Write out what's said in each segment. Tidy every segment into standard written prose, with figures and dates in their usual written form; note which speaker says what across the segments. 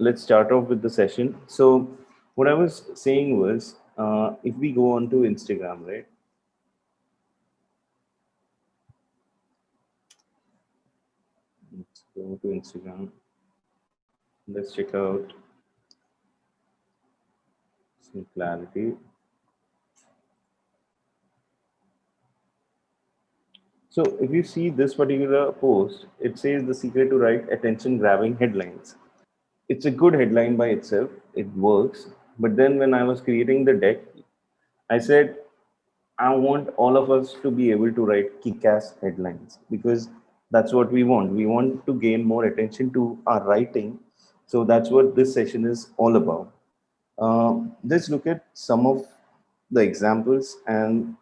Speaker 1: let's start off with the session. So what I was saying was, if we go on to Instagram, right? Let's go to Instagram. Let's check out some clarity. So if you see this particular post, it says the secret to write attention grabbing headlines. It's a good headline by itself. It works. But then when I was creating the deck, I said, I want all of us to be able to write kick-ass headlines because that's what we want. We want to gain more attention to our writing. So that's what this session is all about. Let's look at some of the examples, and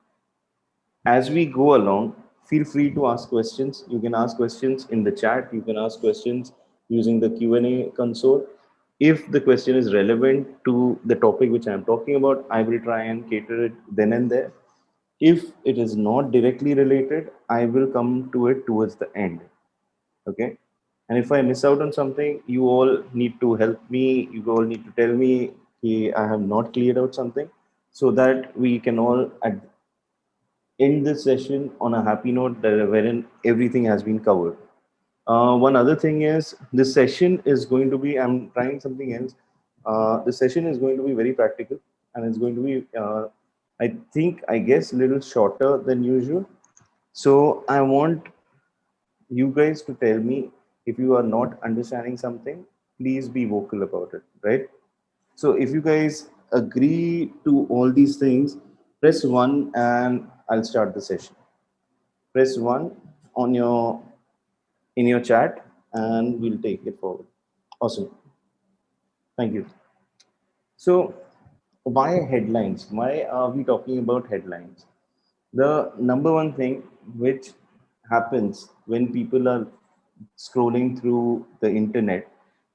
Speaker 1: as we go along, feel free to ask questions. You can ask questions in the chat. You can ask questions using the Q&A console. If the question is relevant to the topic which I'm talking about, I will try and cater it then and there. If it is not directly related, I will come to it towards the end. Okay. And if I miss out on something, you all need to help me. You all need to tell me I have not cleared out something so that we can all end this session on a happy note wherein everything has been covered. One other thing is this session is going to be, I'm trying something else. The session is going to be very practical and it's going to be, I guess, a little shorter than usual. So I want you guys to tell me if you are not understanding something, please be vocal about it, right? So if you guys agree to all these things, press one and I'll start the session. Press one on your in your chat and we'll take it forward. Awesome. Thank you. So why headlines? Why are we talking about headlines? The number one thing which happens when people are scrolling through the internet,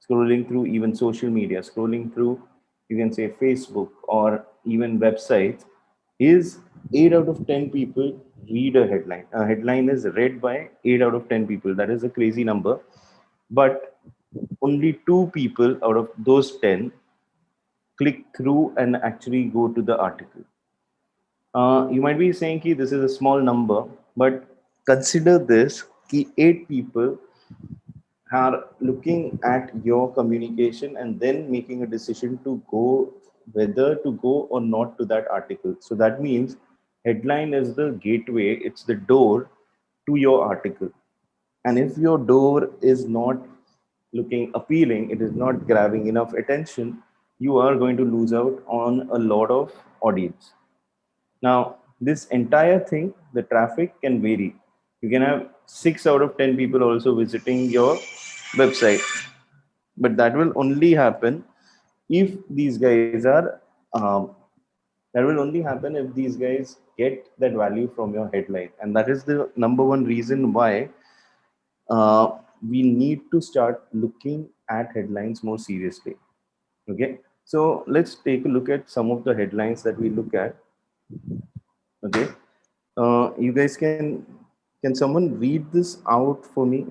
Speaker 1: scrolling through even social media, scrolling through, you can say, Facebook or even websites, is 8 out of 10 people read a headline. A headline is read by 8 out of 10 people. That is a crazy number. But only 2 people out of those 10 click through and actually go to the article. You might be saying that this is a small number, but consider this: that 8 people are looking at your communication and then making a decision to go whether to go or not to that article. So that means headline is the gateway, it's the door to your article. And if your door is not looking appealing, it is not grabbing enough attention, you are going to lose out on a lot of audience. Now, this entire thing, the traffic can vary. You can have 6 out of 10 people also visiting your website, but that will only happen if these guys are, that will only happen if these guys get that value from your headline. And that is the number one reason why we need to start looking at headlines more seriously. Okay, so let's take a look at some of the headlines that we look at. Okay, you guys can someone read this out for me?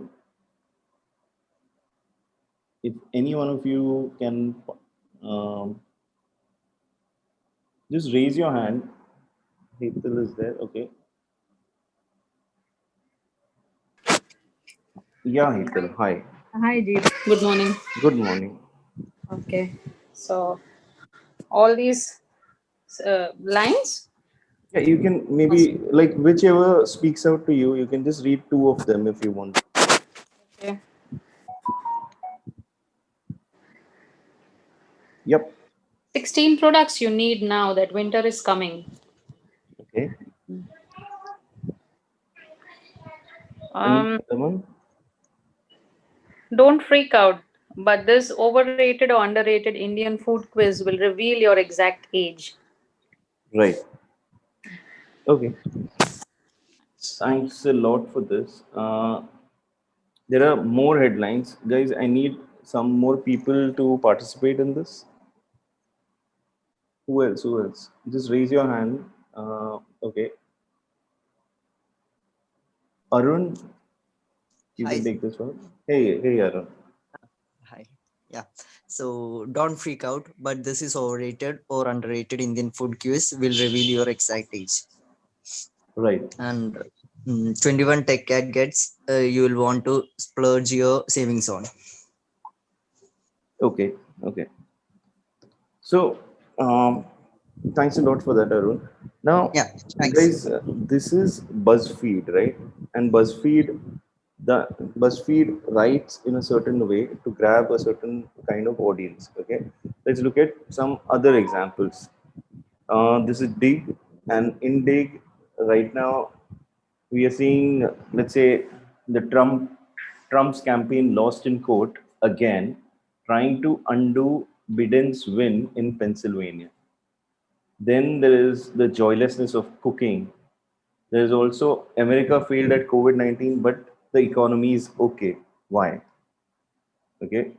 Speaker 1: If any one of you can, um, just raise your hand. Hetal is there. Okay. Yeah, Hetal. Hi.
Speaker 2: Hi, Jeet. Good morning.
Speaker 1: Good morning.
Speaker 2: Okay. So, all these lines?
Speaker 1: Yeah, you can maybe like whichever speaks out to you. You can just read 2 of them if you want.
Speaker 2: Okay.
Speaker 1: Yep.
Speaker 2: 16 products you need now that winter is coming.
Speaker 1: Okay. Any
Speaker 2: Um,
Speaker 1: other one?
Speaker 2: don't freak out, but this overrated or underrated Indian food quiz will reveal your exact age.
Speaker 1: Right. Okay. Thanks a lot for this. There are more headlines, guys. I need some more people to participate in this. Who else? Who else? Just raise your hand. Okay. Arun, you can
Speaker 3: Hi.
Speaker 1: take this one. Hey, Arun.
Speaker 3: Hi. Yeah. So don't freak out, but this is overrated or underrated Indian food quiz will reveal your exact age.
Speaker 1: Right.
Speaker 3: And 21 tech gadgets you will want to splurge your savings on.
Speaker 1: Okay. Okay. So, thanks a lot for that, Arun. Now,
Speaker 3: Yeah, thanks.
Speaker 1: guys, this is BuzzFeed, right? And the BuzzFeed writes in a certain way to grab a certain kind of audience. Okay, let's look at some other examples. This is Dig, and in Dig, right now we are seeing, let's say, the Trump's campaign lost in court again, trying to undo Biden's win in Pennsylvania. Then there is the joylessness of cooking. There is also America failed at COVID-19, but the economy is okay. Why? Okay.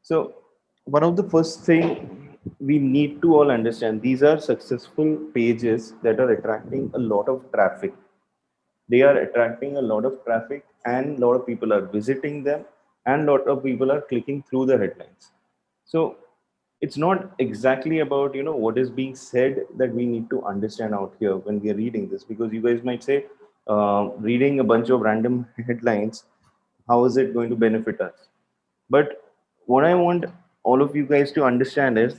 Speaker 1: So one of the first thing we need to all understand, these are successful pages that are attracting a lot of traffic. They are attracting a lot of traffic and a lot of people are visiting them and a lot of people are clicking through the headlines. So it's not exactly about what is being said that we need to understand out here when we are reading this, because you guys might say, reading a bunch of random headlines, how is it going to benefit us? But what I want all of you guys to understand is,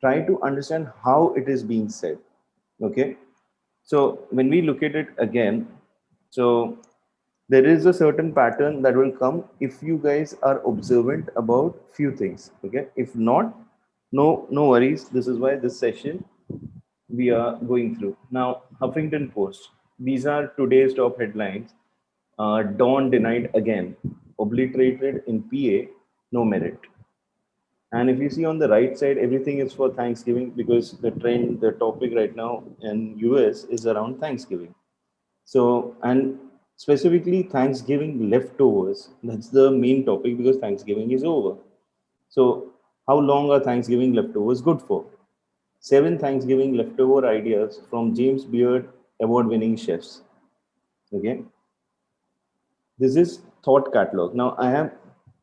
Speaker 1: try to understand how it is being said. Okay. So when we look at it again, so there is a certain pattern that will come if you guys are observant about few things. Okay. If not, no worries. This is why this session we are going through. Now, Huffington Post. These are today's top headlines. Dawn denied again. Obliterated in PA, no merit. And if you see on the right side, everything is for Thanksgiving, because the topic right now in US is around Thanksgiving. So, and specifically Thanksgiving leftovers. That's the main topic because Thanksgiving is over. So, how long are Thanksgiving leftovers good for? 7 Thanksgiving leftover ideas from James Beard award-winning chefs. Okay, this is thought catalog. Now, I have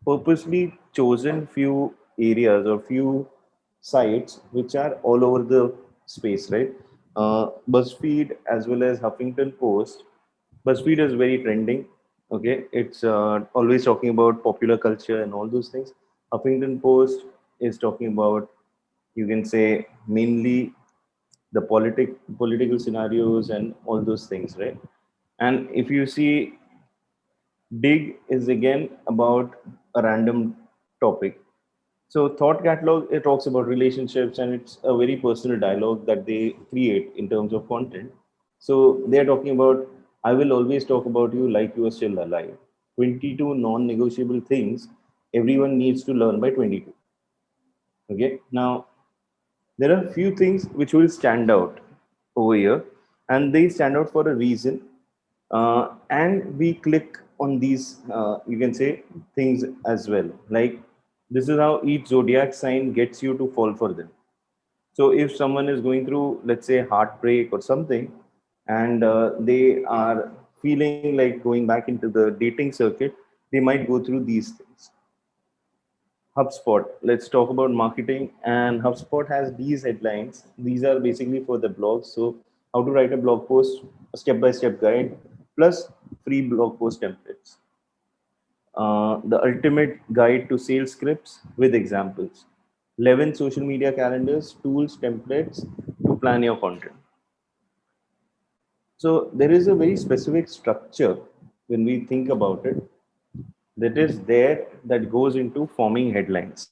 Speaker 1: purposely chosen few areas or few sites which are all over the space, right? BuzzFeed as well as Huffington Post. BuzzFeed is very trending. Okay, it's always talking about popular culture and all those things. Huffington Post is talking about, you can say, mainly the political scenarios and all those things, right? And if you see, Dig is again about a random topic. So thought catalog, it talks about relationships and it's a very personal dialogue that they create in terms of content. So they're talking about, I will always talk about you like you are still alive. 22 non-negotiable things everyone needs to learn by 22. Okay. Now there are few things which will stand out over here, and they stand out for a reason. And we click on these, you can say, things as well. Like, this is how each zodiac sign gets you to fall for them. So if someone is going through, let's say, heartbreak or something, and they are feeling like going back into the dating circuit, they might go through these things. HubSpot. Let's talk about marketing. And HubSpot has these headlines. These are basically for the blogs. So, how to write a blog post, a step by step guide, plus free blog post templates. The ultimate guide to sales scripts with examples. 11 social media calendars, tools, templates to plan your content. So, there is a very specific structure when we think about it that is there that goes into forming headlines.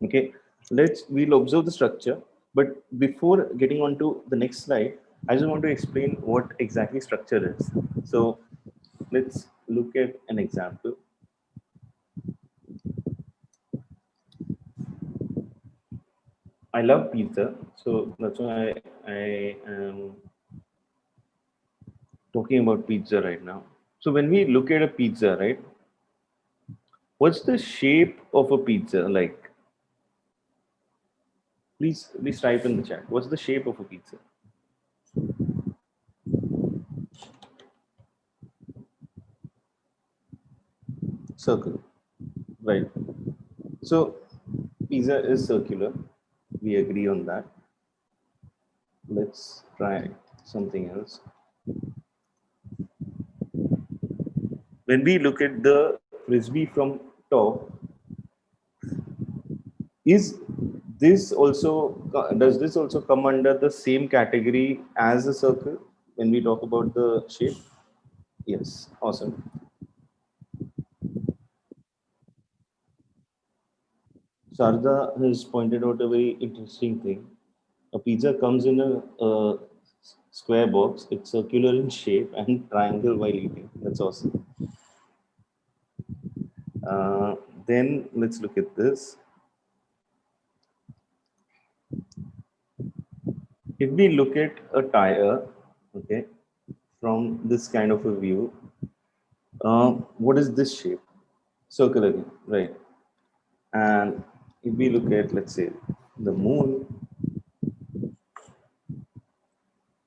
Speaker 1: Okay, we'll observe the structure, but before getting on to the next slide, I just want to explain what exactly structure is. So let's look at an example. I love pizza, so that's why I am talking about pizza right now. So when we look at a pizza, right, what's the shape of a pizza like? Please type in the chat. What's the shape of a pizza? Circle, right? So pizza is circular. We agree on that. Let's try something else. When we look at the frisbee from top, is this also does this also come under the same category as a circle when we talk about the shape? Yes, awesome. Sharda has pointed out a very interesting thing. A pizza comes in a square box. It's circular in shape and triangle while eating. That's awesome. Uh, then let's look at this. If we look at a tire, okay, from this kind of a view, what is this shape? Circular again, right? And if we look at, let's say, the moon,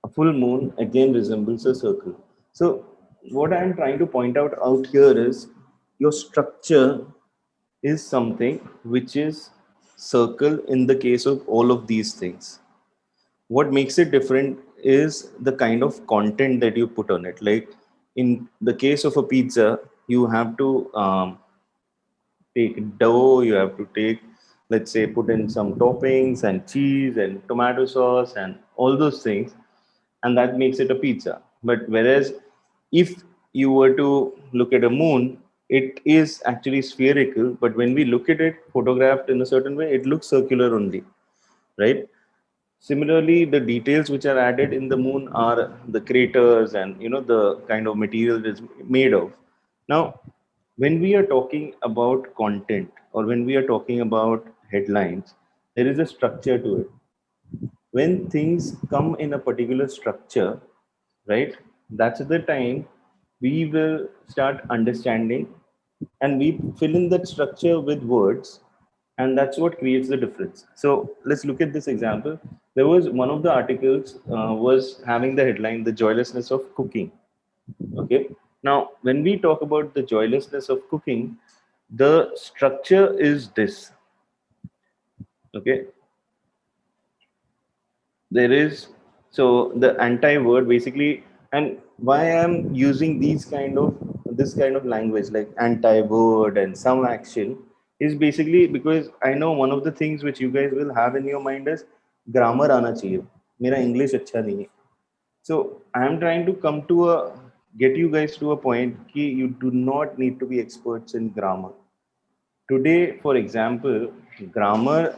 Speaker 1: a full moon again resembles a circle. So what I'm trying to point out here is your structure is something which is circle in the case of all of these things. What makes it different is the kind of content that you put on it. Like in the case of a pizza, you have to take dough, you have to take, let's say, put in some toppings and cheese and tomato sauce and all those things, and that makes it a pizza. But whereas if you were to look at a moon, it is actually spherical, but when we look at it photographed in a certain way, it looks circular only, right? Similarly, the details which are added in the moon are the craters and the kind of material it is made of. Now, when we are talking about content or when we are talking about headlines, there is a structure to it. When things come in a particular structure, right? That's the time we will start understanding, and we fill in that structure with words, and that's what creates the difference. So let's look at this example. There was one of the articles was having the headline "The Joylessness of Cooking." Okay. Now, when we talk about the joylessness of cooking, the structure is this. Okay. There is, so the anti word basically, and why I'm using this kind of language like anti word and some action is basically because I know one of the things which you guys will have in your mind is grammar आना चाहिए. मेरा English अच्छा नहीं है. So I am trying to come to a get you guys to a point कि you do not need to be experts in grammar. Today, for example, grammar,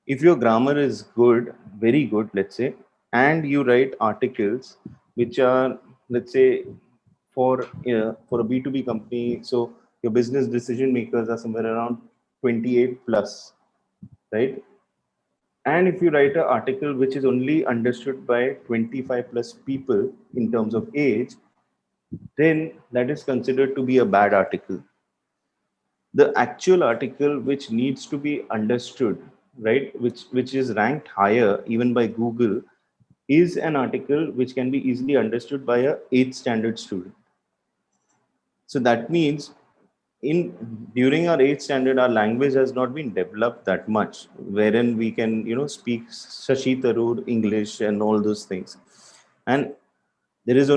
Speaker 1: if your grammar is good, very good, let's say, and you write articles which are, let's say, for a B2B company, so your business decision makers are somewhere around 28 plus, right? And if you write an article which is only understood by 25 plus people in terms of age, then that is considered to be a bad article. The actual article which needs to be understood, right, which is ranked higher even by Google, is an article which can be easily understood by a 8th standard student. So that means in during our 8th standard our language has not been developed that much, wherein we can speak Shashi Tharoor English and all those things. And there are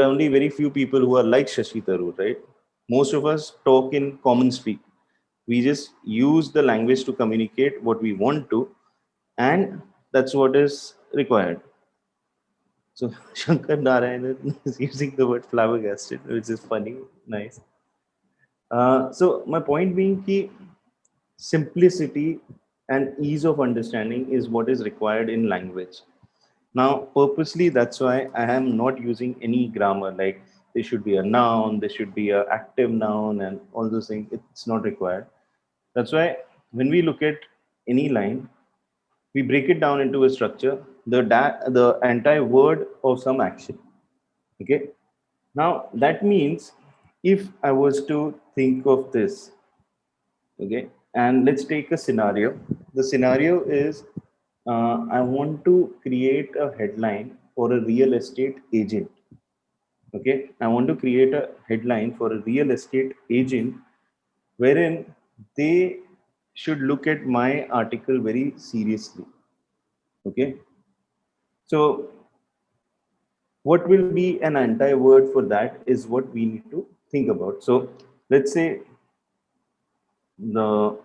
Speaker 1: only very few people who are like Shashi Tharoor, right? Most of us talk in common speak. We just use the language to communicate what we want to, and that's what is required. So Shankar Narayanan is using the word flabbergasted, which is funny, nice. So my point being ki simplicity and ease of understanding is what is required in language. Now, purposely, that's why I am not using any grammar. Like there should be a noun, there should be a active noun, and all those things. It's not required. That's why when we look at any line, we break it down into a structure, the entire word of some action. Okay. Now that means if I was to think of this, okay, and let's take a scenario. The scenario is I want to create a headline for a real estate agent. Okay, I want to create a headline for a real estate agent wherein they should look at my article very seriously. Okay. So what will be an anti-word for that is what we need to think about. So let's say the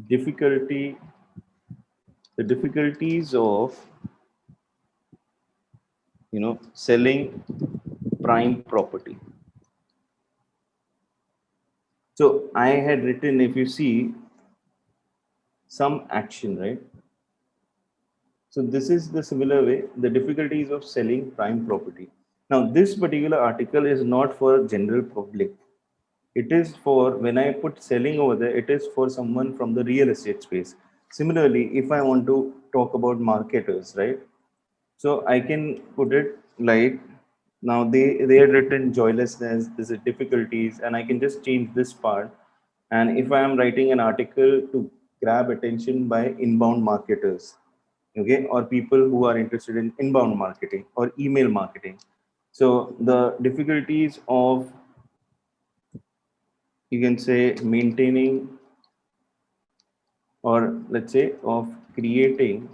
Speaker 1: difficulty, the difficulties of, selling prime property. So I had written, if you see, some action, right? So this is the similar way, the difficulties of selling prime property. Now, this particular article is not for general public. It is for, when I put selling over there, it is for someone from the real estate space. Similarly, if I want to talk about marketers, right? So I can put it like, now they had written joylessness, there's a difficulties, and I can just change this part. And if I am writing an article to grab attention by inbound marketers, okay, or people who are interested in inbound marketing or email marketing. So the difficulties of, you can say, maintaining, or let's say of creating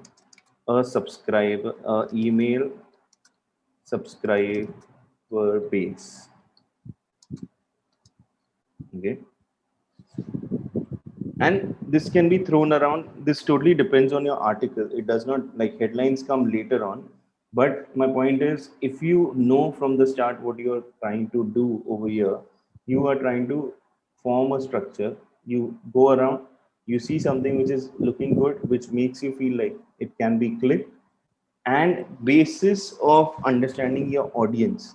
Speaker 1: a subscriber, email subscriber base. Okay. And this can be thrown around. This totally depends on your article. It does not, like, headlines come later on. But my point is, if you know from the start what you're trying to do over here, you are trying to form a structure. You go around, you see something which is looking good, which makes you feel like it can be clicked, and basis of understanding your audience,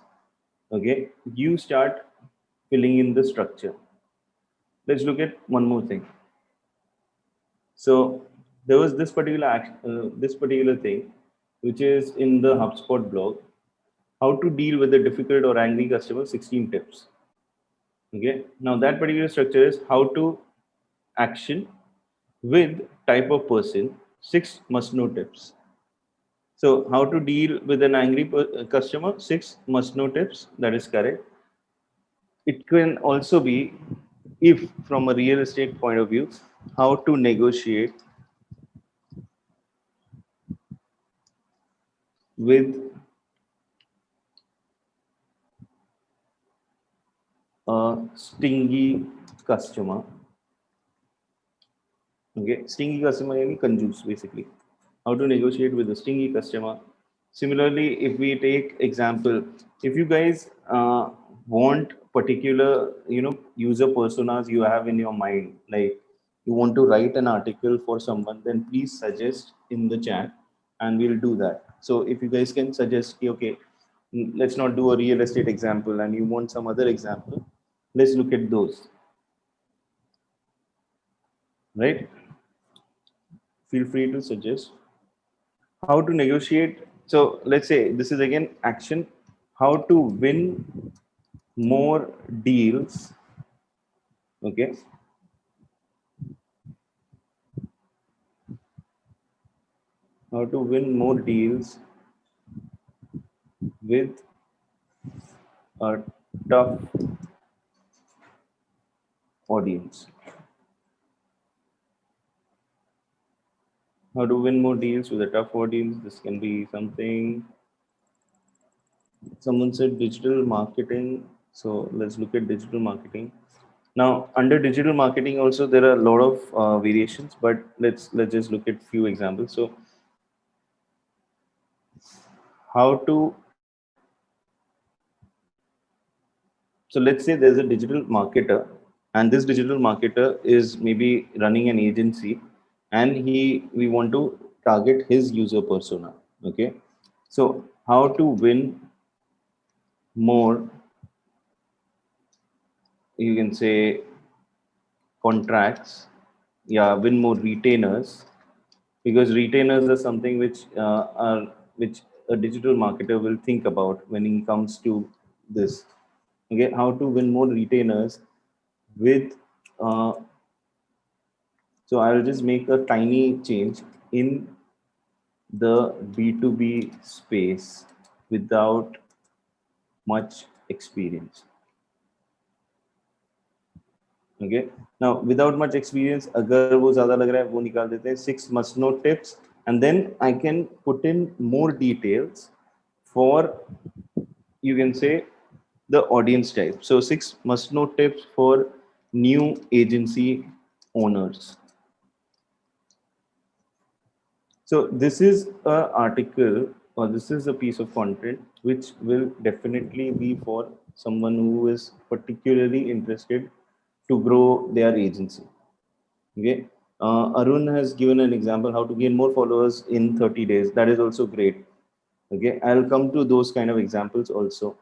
Speaker 1: okay, you start filling in the structure. Let's look at one more thing. So there was this particular this particular thing, which is in the HubSpot blog, how to deal with a difficult or angry customer, 16 tips. Okay. Now that particular structure is how to action with type of person, 6 must know tips. So how to deal with an angry customer, 6 must know tips. That is correct. It can also be, if from a real estate point of view, how to negotiate with a stingy customer. Okay, stingy customer meaning conjuice, basically. How to negotiate with a stingy customer. Similarly, if we take example, if you guys want particular, user personas you have in your mind, like you want to write an article for someone, then please suggest in the chat, and we'll do that. So if you guys can suggest, okay, let's not do a real estate example, and you want some other example, let's look at those, right? Feel free to suggest how to negotiate. So let's say this is again action, how to win more deals. Okay. How to win more deals with a tough audience. How to win more deals with a tough audience. This can be something. Someone said digital marketing. So let's look at digital marketing. Now, under digital marketing, also there are a lot of variations, but let's just look at few examples. So, how to, so let's say there's a digital marketer, and this digital marketer is maybe running an agency, and we want to target his user persona. Okay, so how to win more, you can say, contracts, yeah, win more retainers, because retainers are something which a digital marketer will think about when it comes to this. Okay, how to win more retainers with so I'll just make a tiny change in the B2B space without much experience. Okay. Now, without much experience, अगर वो ज़्यादा लग रहा है, वो निकाल देते हैं 6 must know tips, and then I can put in more details for, you can say, the audience type. So 6 must know tips for new agency owners. So this is a article, or this is a piece of content which will definitely be for someone who is particularly interested to grow their agency. Okay. Arun has given an example how to gain more followers in 30 days. That is also great. Okay. I'll come to those kind of examples also.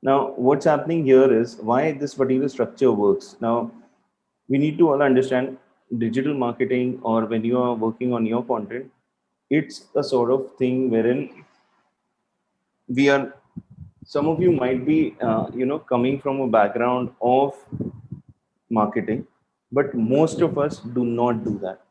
Speaker 1: Now, what's happening here is why this particular structure works. Now, we need to all understand digital marketing, or when you are working on your content, it's a sort of thing wherein we are, some of you might be, coming from a background of marketing, but most of us do not do that.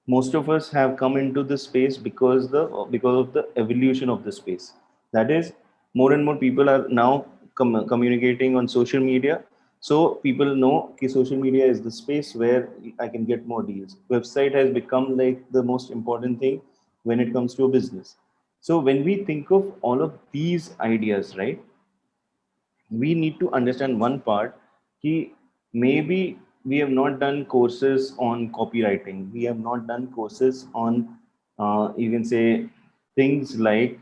Speaker 1: Most of us have come into this space because of the evolution of the space. That is, more and more people are now communicating on social media. So people know that social media is the space where I can get more deals. Website has become like the most important thing when it comes to a business. So when we think of all of these ideas, right, we need to understand one part, कि maybe we have not done courses on copywriting, we have not done courses on, you can say, things like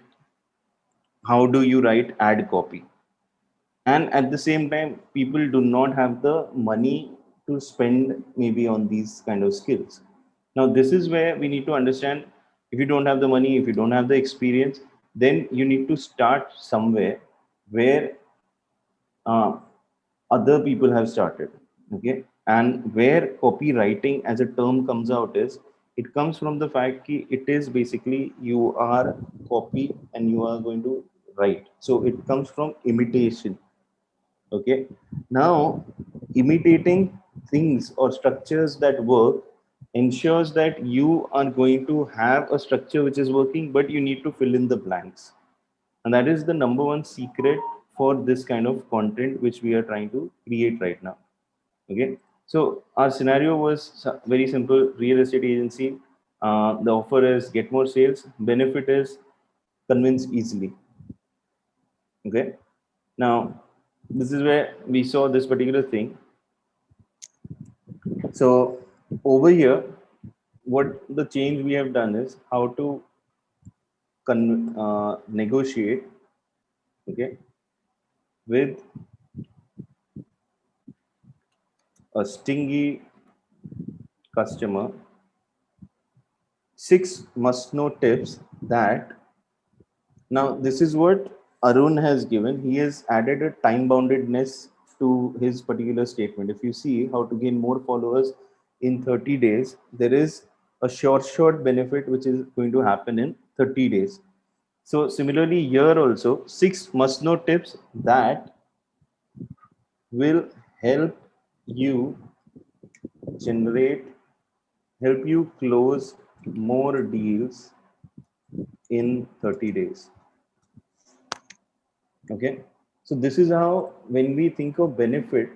Speaker 1: how do you write ad copy, and at the same time people do not have the money to spend maybe on these kind of skills. Now this is where we need to understand, if you don't have the money, if you don't have the experience, then you need to start somewhere where uh, other people have started. Okay. And where copywriting as a term comes out is, it comes from the fact that it is basically you are copy and you are going to write, so it comes from imitation. Okay. Now, imitating things or structures that work ensures that you are going to have a structure which is working, but you need to fill in the blanks. And that is the number one secret for this kind of content which we are trying to create right now. Okay. So our scenario was very simple: real estate agency. The offer is get more sales. Benefit is convince easily. Okay. Now, this is where we saw this particular thing. So over here, what the change we have done is how to negotiate, okay, with a stingy customer. 6 must know tips that, now this is what Arun has given. He has added a time boundedness to his particular statement. If you see how to gain more followers in 30 days, there is a short benefit which is going to happen in 30 days. So similarly here also, 6 must know tips that will help you generate, help you close more deals in 30 days. Okay. So this is how, when we think of benefit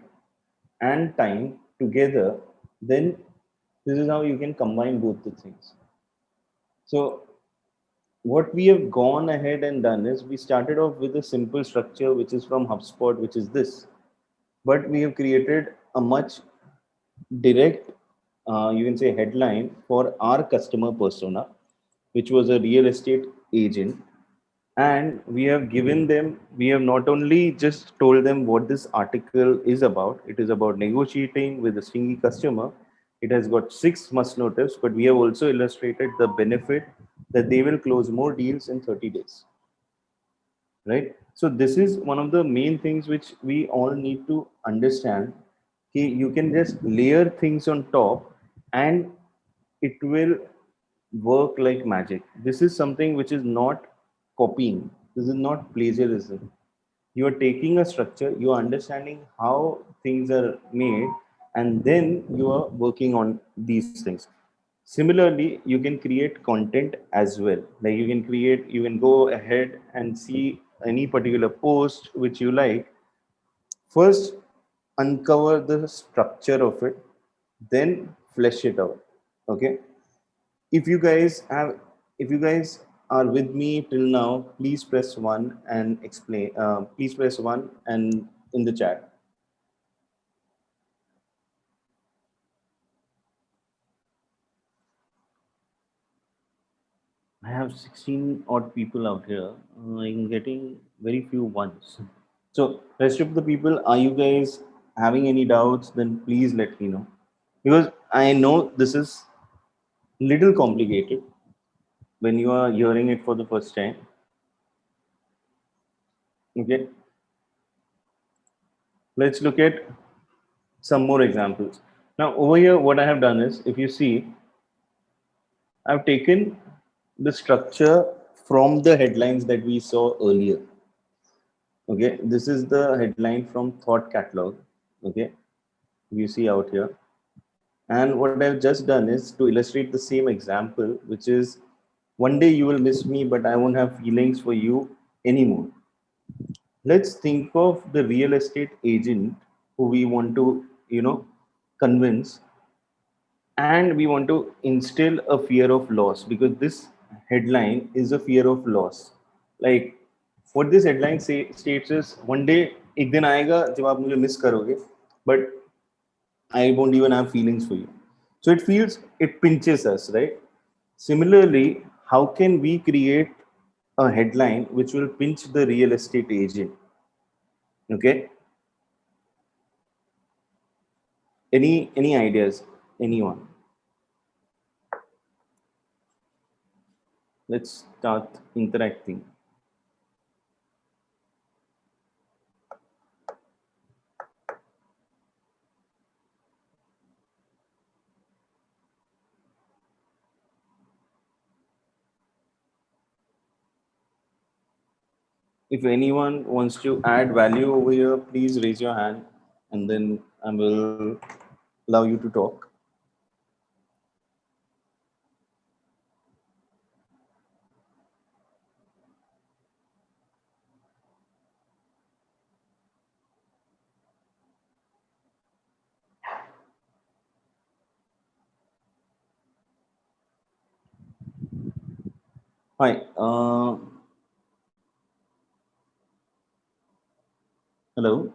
Speaker 1: and time together, then this is how you can combine both the things. So what we have gone ahead and done is, we started off with a simple structure which is from HubSpot, which is this, but we have created a much direct, you can say, headline for our customer persona, which was a real estate agent. And we have given them, we have not only just told them what this article is about, it is about negotiating with a stingy customer. It has got 6 must know tips, but we have also illustrated the benefit that they will close more deals in 30 days. Right. So this is one of the main things which we all need to understand. You can just layer things on top and it will work like magic. This is something which is not copying. This is not plagiarism. You are taking a structure, you are understanding how things are made, and then you are working on these things. Similarly, you can create content as well. Like you can go ahead and see any particular post which you like. First, uncover the structure of it, then flesh it out. Okay. If you guys have, if you guys are with me till now, please press one and explain. Please press one and in the chat. I have 16 odd people out here. I'm getting very few ones. So, rest of the people, are you guys having any doubts? Then please let me know, because I know this is little complicated when you are hearing it for the first time. Okay, let's look at some more examples. Now, over here, what I have done is, if you see, I've taken the structure from the headlines that we saw earlier. Okay, this is the headline from Thought Catalog. Okay, you see out here. And what I've just done is to illustrate the same example, which is one day you will miss me, but I won't have feelings for you anymore. Let's think of the real estate agent who we want to, convince, and we want to instill a fear of loss, because this headline is a fear of loss. Like what this headline states is, one day एक दिन आएगा जब आप मुझे miss करोगे, but I won't even have feelings for you. So it feels, it pinches us, right? Similarly, how can we create a headline which will pinch the real estate agent? Okay. Any ideas? Anyone? Let's start interacting. If anyone wants to add value over here, please raise your hand and then I will allow you to talk. Hi. Hello.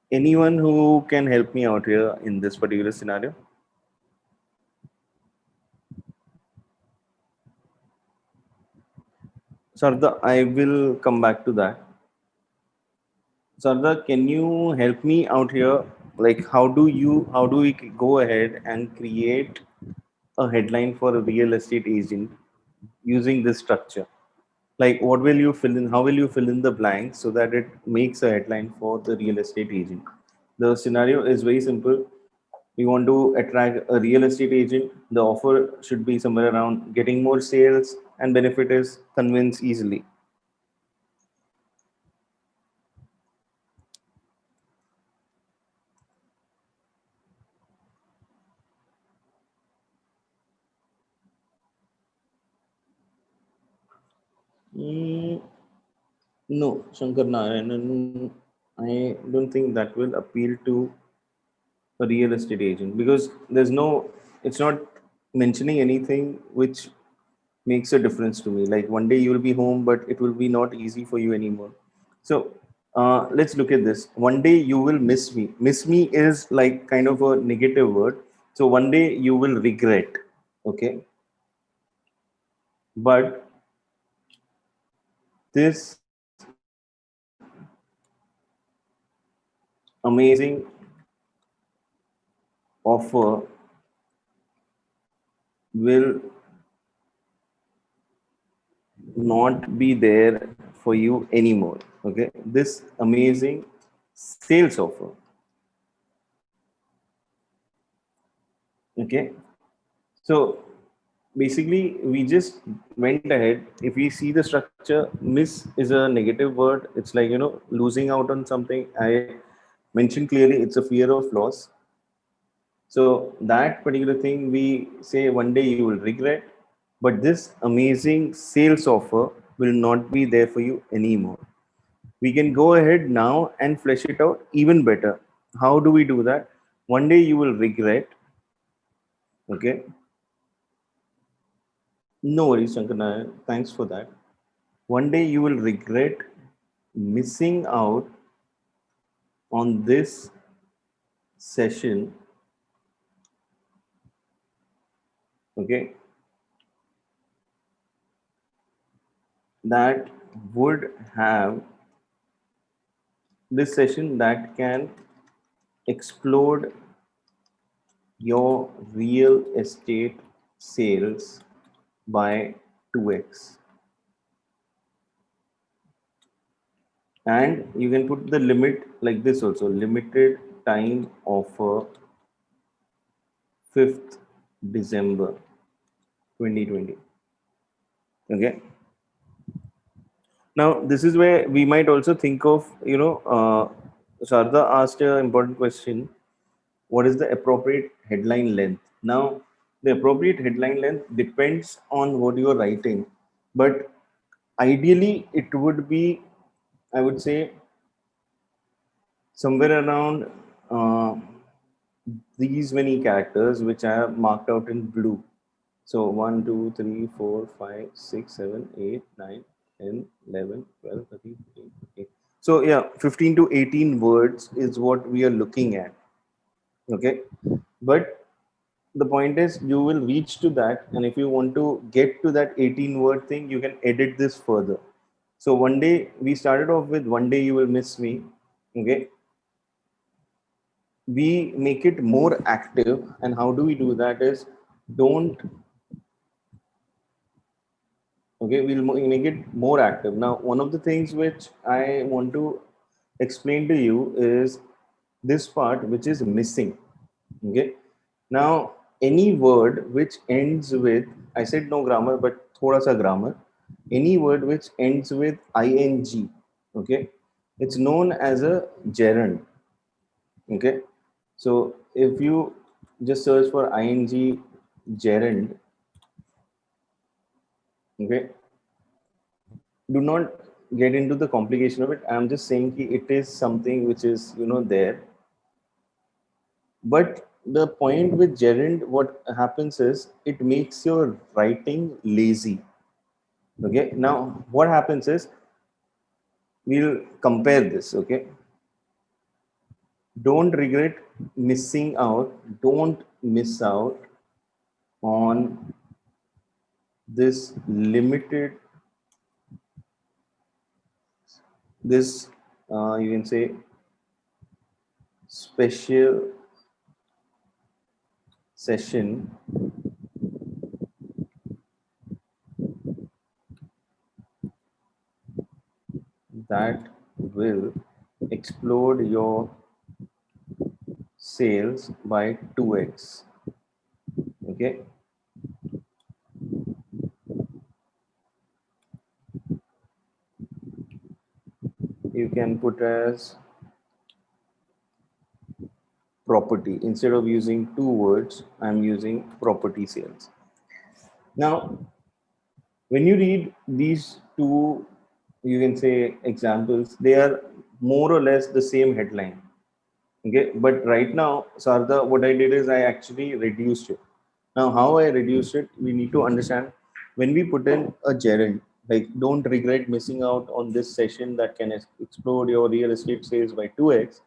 Speaker 1: Anyone who can help me out here in this particular scenario? Sarda, I will come back to that. Sarda, can you help me out here? Like, how do we go ahead and create a headline for a real estate agent using this structure? Like, what will you fill in? How will you fill in the blanks so that it makes a headline for the real estate agent? The scenario is very simple. We want to attract a real estate agent. The offer should be somewhere around getting more sales, and benefit is convince easily. Mm, no, Shankar Narayanan, I don't think that will appeal to a real estate agent, because it's not mentioning anything which makes a difference to me. Like one day you will be home, but it will be not easy for you anymore. So let's look at this. One day you will miss me. Miss me is like kind of a negative word. So one day you will regret. Okay. But this amazing offer will not be there for you anymore. Okay. This amazing sales offer. Okay. So basically, we just went ahead. If we see the structure, miss is a negative word. It's like, losing out on something. I mentioned clearly it's a fear of loss. So that particular thing, we say one day you will regret, but this amazing sales offer will not be there for you anymore. We can go ahead now and flesh it out even better. How do we do that? One day you will regret. Okay. No worries, Shankar Nair. Thanks for that. One day you will regret missing out on this session. Okay. That would have this session that can explode your real estate sales by 2x. And you can put the limit like this also, limited time offer 5th December 2020. Okay. Now this is where we might also think of, Sharda asked an important question. What is the appropriate headline length? Now, the appropriate headline length depends on what you are writing, but ideally it would be, I would say, somewhere around these many characters, which I have marked out in blue. So 1, 2, 3, 4, 5, 6, 7, 8, 9, 10, 11, 12, 13, 14, 15. So yeah, 15 to 18 words is what we are looking at. Okay. But the point is you will reach to that, and if you want to get to that 18 word thing, you can edit this further. So one day we started off with one day you will miss me. Okay. We make it more active, and how do we do that is don't. Okay, we'll make it more active. Now, one of the things which I want to explain to you is this part which is missing. Okay. Now, any word which ends with, I said no grammar, but thoda sa grammar. Any word which ends with ing, okay, it's known as a gerund. Okay. So if you just search for ing gerund, okay, do not get into the complication of it. I'm just saying ki it is something which is, there. But the point with gerund, what happens is it makes your writing lazy. Okay. Now, what happens is we'll compare this. Okay. Don't regret missing out. Don't miss out on this limited, this, you can say, special session that will explode your sales by 2x. Okay. You can put as property. Instead of using two words, I'm using property sales. Now, when you read these two, you can say examples, they are more or less the same headline. Okay, but right now, Sarda, what I did is I actually reduced it. Now, how I reduced it, we need to understand when we put in a gerund, like don't regret missing out on this session that can explode your real estate sales by 2x.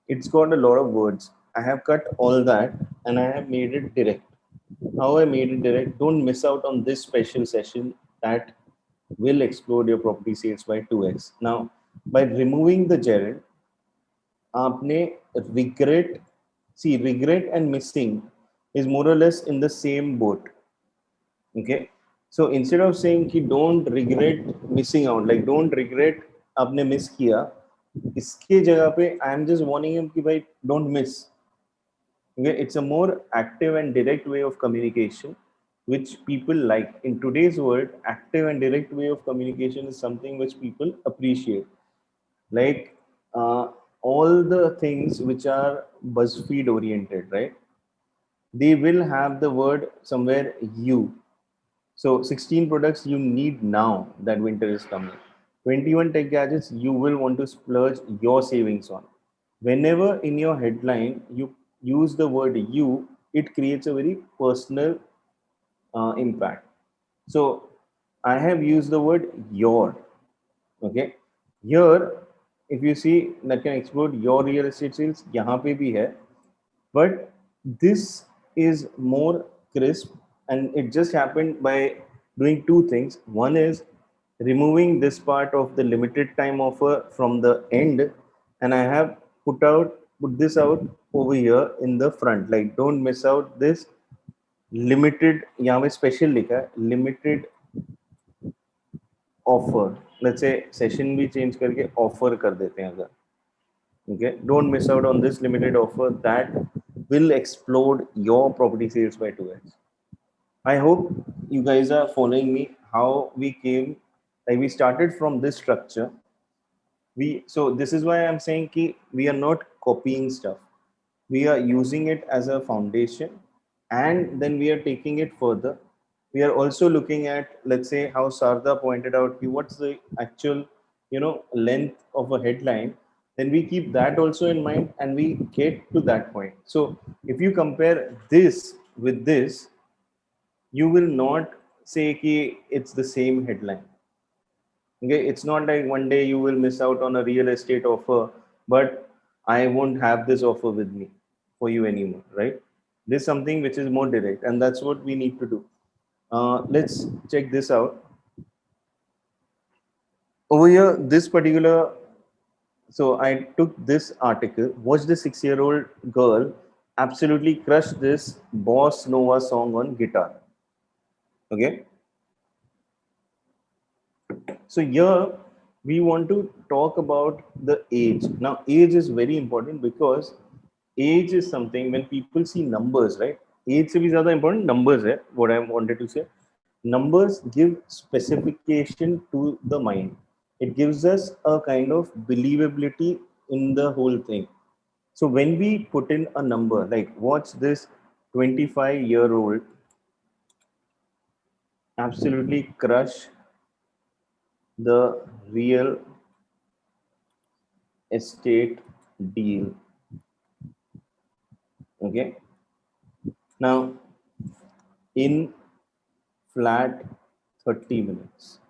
Speaker 1: It's got a lot of words. I have cut all that and I have made it direct. How I made it direct, don't miss out on this special session that will explode your property sales by 2x. Now, by removing the gerund, आपने regret, see, regret and missing is more or less in the same boat. Okay. So instead of saying कि don't regret missing out, like don't regret आपने miss किया, इसके जगह पे I am just warning him कि भाई don't miss. Okay. It's a more active and direct way of communication which people like. In today's world, active and direct way of communication is something which people appreciate. Like all the things which are BuzzFeed oriented, right? They will have the word somewhere you. So 16 products you need now that winter is coming. 21 tech gadgets you will want to splurge your savings on. Whenever in your headline you use the word you, it creates a very personal impact. So I have used the word your. Okay. Here, if you see that can explode your real estate sales, यहाँ पे भी है. But this is more crisp, and it just happened by doing two things. One is removing this part of the limited time offer from the end, and I have put this out over here in the front. Like, don't miss out this limited. यहाँ पे special लिखा है limited offer. Let's say session भी change करके offer कर देते हैं अगर. Okay, don't miss out on this limited offer that will explode your property sales by 2x. I hope you guys are following me how we came, like we started from this structure. So this is why I'm saying ki we are not copying stuff. We are using it as a foundation, and then we are taking it further. We are also looking at, let's say, how Sarda pointed out, what's the actual, length of a headline. Then we keep that also in mind, and we get to that point. So if you compare this with this, you will not say ki it's the same headline. Okay, it's not like one day you will miss out on a real estate offer, but I won't have this offer with me for you anymore, right? This is something which is more direct, and that's what we need to do. Let's check this out. Over here, this particular, so I took this article, watch the 6-year-old girl absolutely crush this Boss Nova song on guitar. Okay. So here we want to talk about the age. Now, age is very important because age is something when people see numbers, right? Age से भी ज़्यादा important numbers है. What I wanted to say, numbers give specification to the mind. It gives us a kind of believability in the whole thing. So when we put in a number, like watch this 25-year-old absolutely crush the real estate deal. Okay. Now, in flat 30 minutes.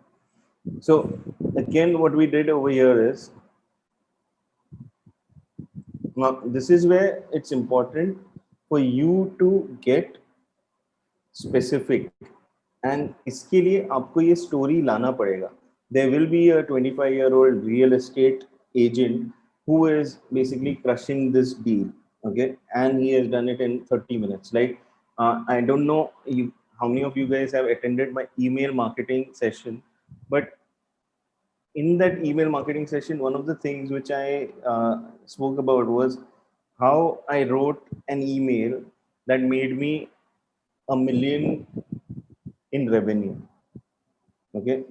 Speaker 1: So again, what we did over here is, now this is where it's important for you to get specific, and इसके लिए आपको ये story लाना पड़ेगा. There will be a 25-year-old real estate agent who is basically crushing this deal. Okay, and he has done it in 30 minutes. Like, I don't know how many of you guys have attended my email marketing session, but in that email marketing session, one of the things which I spoke about was how I wrote an email that made me $1 million in revenue. Okay.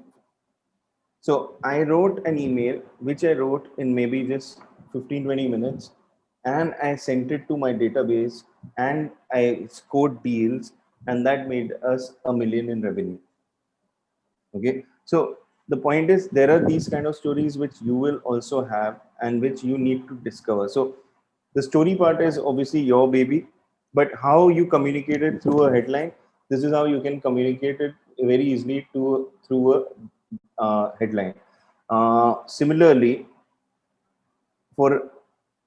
Speaker 1: So I wrote an email, which I wrote in maybe just 15-20 minutes, and I sent it to my database, and I scored deals, and that made us $1 million in revenue. Okay. So the point is, there are these kind of stories which you will also have and which you need to discover. So the story part is obviously your baby, but how you communicate it through a headline, this is how you can communicate it very easily through a headline. Similarly, for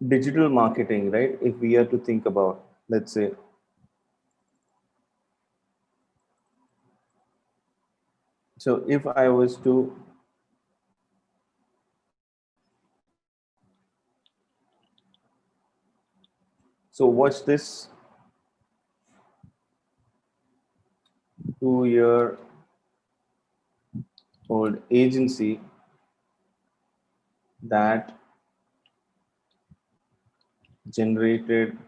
Speaker 1: digital marketing, right? If we are to think about, let's say, so if I was to watch this 2-year-old agency that generated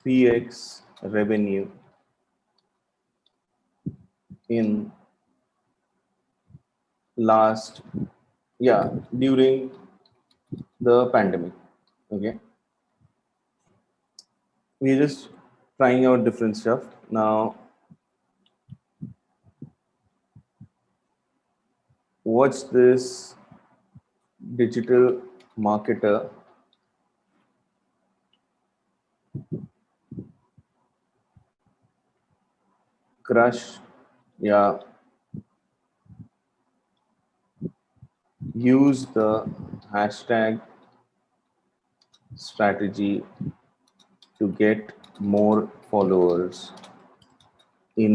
Speaker 1: 3x revenue in during the pandemic. Okay, we're just trying out different stuff now. watch this digital marketer crush या use the hashtag strategy to get more followers in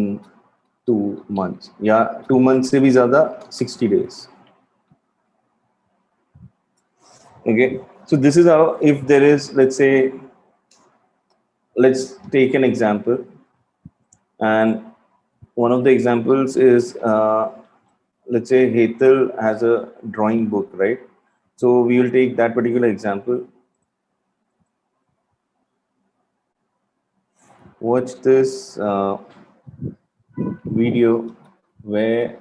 Speaker 1: 2 months या 2 months से भी ज़्यादा 60 days. Okay, so this is how, if there is, let's say, let's take an example, and one of the examples is let's say Hetal has a drawing book, right? So we will take that particular example. Watch this video where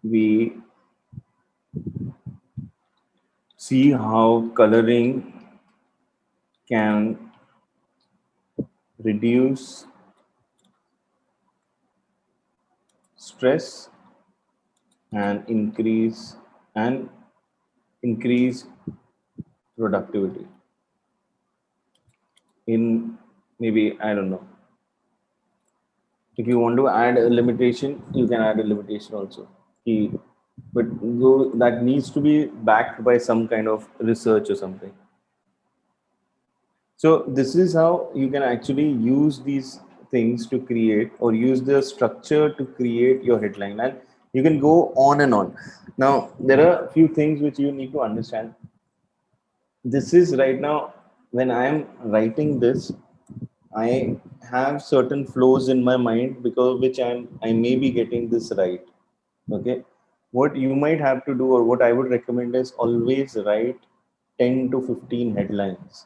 Speaker 1: we see how coloring can reduce stress and increase productivity in, maybe, I don't know, if you want to add a limitation, you can add a limitation also. But that needs to be backed by some kind of research or something. So this is how you can actually use these things to create, or use the structure to create your headline, and you can go on and on. Now there are a few things which you need to understand. This is right now, when I am writing this, I have certain flows in my mind, because of which I may be getting this right. Okay, what you might have to do, or what I would recommend, is always write 10 to 15 headlines,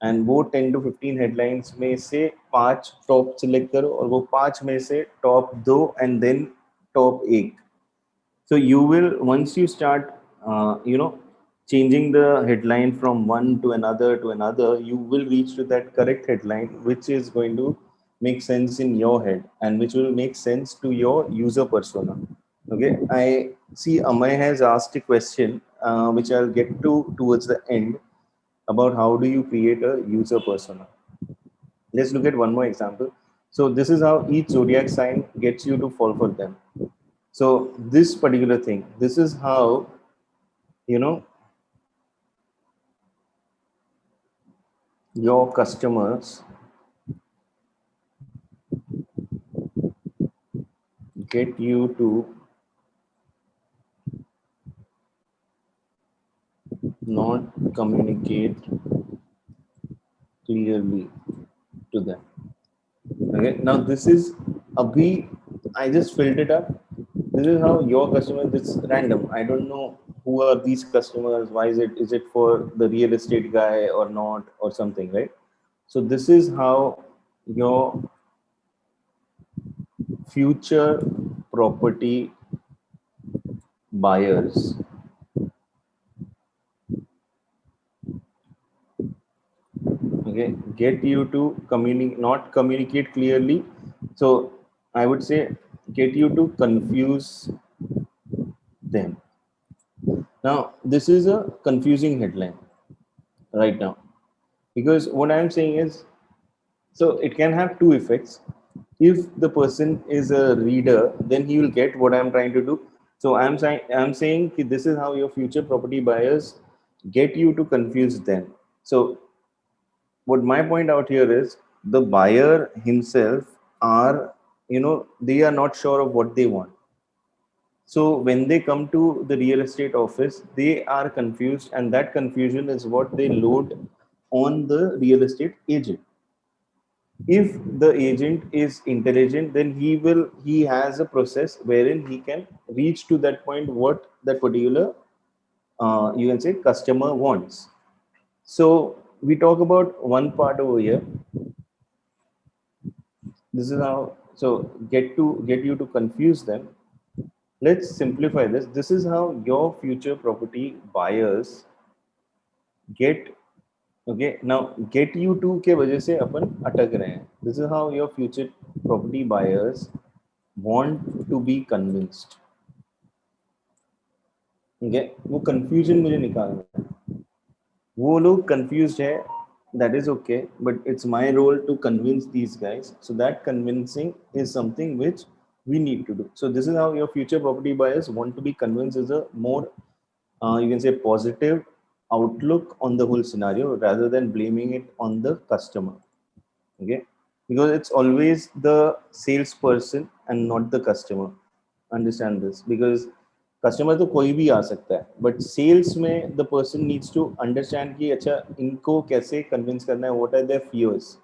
Speaker 1: and वो 10 to 15 headlines में से 5 top select करो, और वो 5 में से top 2 and then top 1. So you will, once you start changing the headline from one to another, you will reach to that correct headline, which is going to make sense in your head, and which will make sense to your user persona. Okay, I see Amay has asked a question, which I'll get to towards the end, about how do you create a user persona. Let's look at one more example. So this is how each zodiac sign gets you to fall for them. So this particular thing, this is how, your customers get you to not communicate clearly to them. Okay, now this is abhi, I just filled it up. This is how your customers, it's random, I don't know who are these customers, why is it for the real estate guy or not, or something, right? So this is how your future property buyers get you to not communicate clearly. So I would say, get you to confuse them. Now this is a confusing headline right now, because what I'm saying is, so it can have two effects. If the person is a reader, then he will get what I'm trying to do. So I'm saying this is how your future property buyers get you to confuse them. So what my point out here is, the buyer himself are, they are not sure of what they want. So when they come to the real estate office, they are confused, and that confusion is what they load on the real estate agent. If the agent is intelligent, then he has a process wherein he can reach to that point what that particular you can say customer wants. So we talk about one part over here. This is how, so get you to confuse them. Let's simplify this. This is how your future property buyers get. Okay, now get you to के वजह से अपन अटक रहे हैं. This is how your future property buyers want to be convinced. Okay, वो confusion मुझे निकालना है. वो लोग confused है, that is okay, but it's my role to convince these guys. So that convincing is something which we need to do. So this is how your future property buyers want to be convinced is a more, you can say, positive outlook on the whole scenario rather than blaming it on the customer. Okay, because it's always the salesperson and not the customer. Understand this, because customer तो कोई भी आ सकता है, but sales में the person needs to understand कि अच्छा इनको कैसे कन्विंस करना है, what are their fears.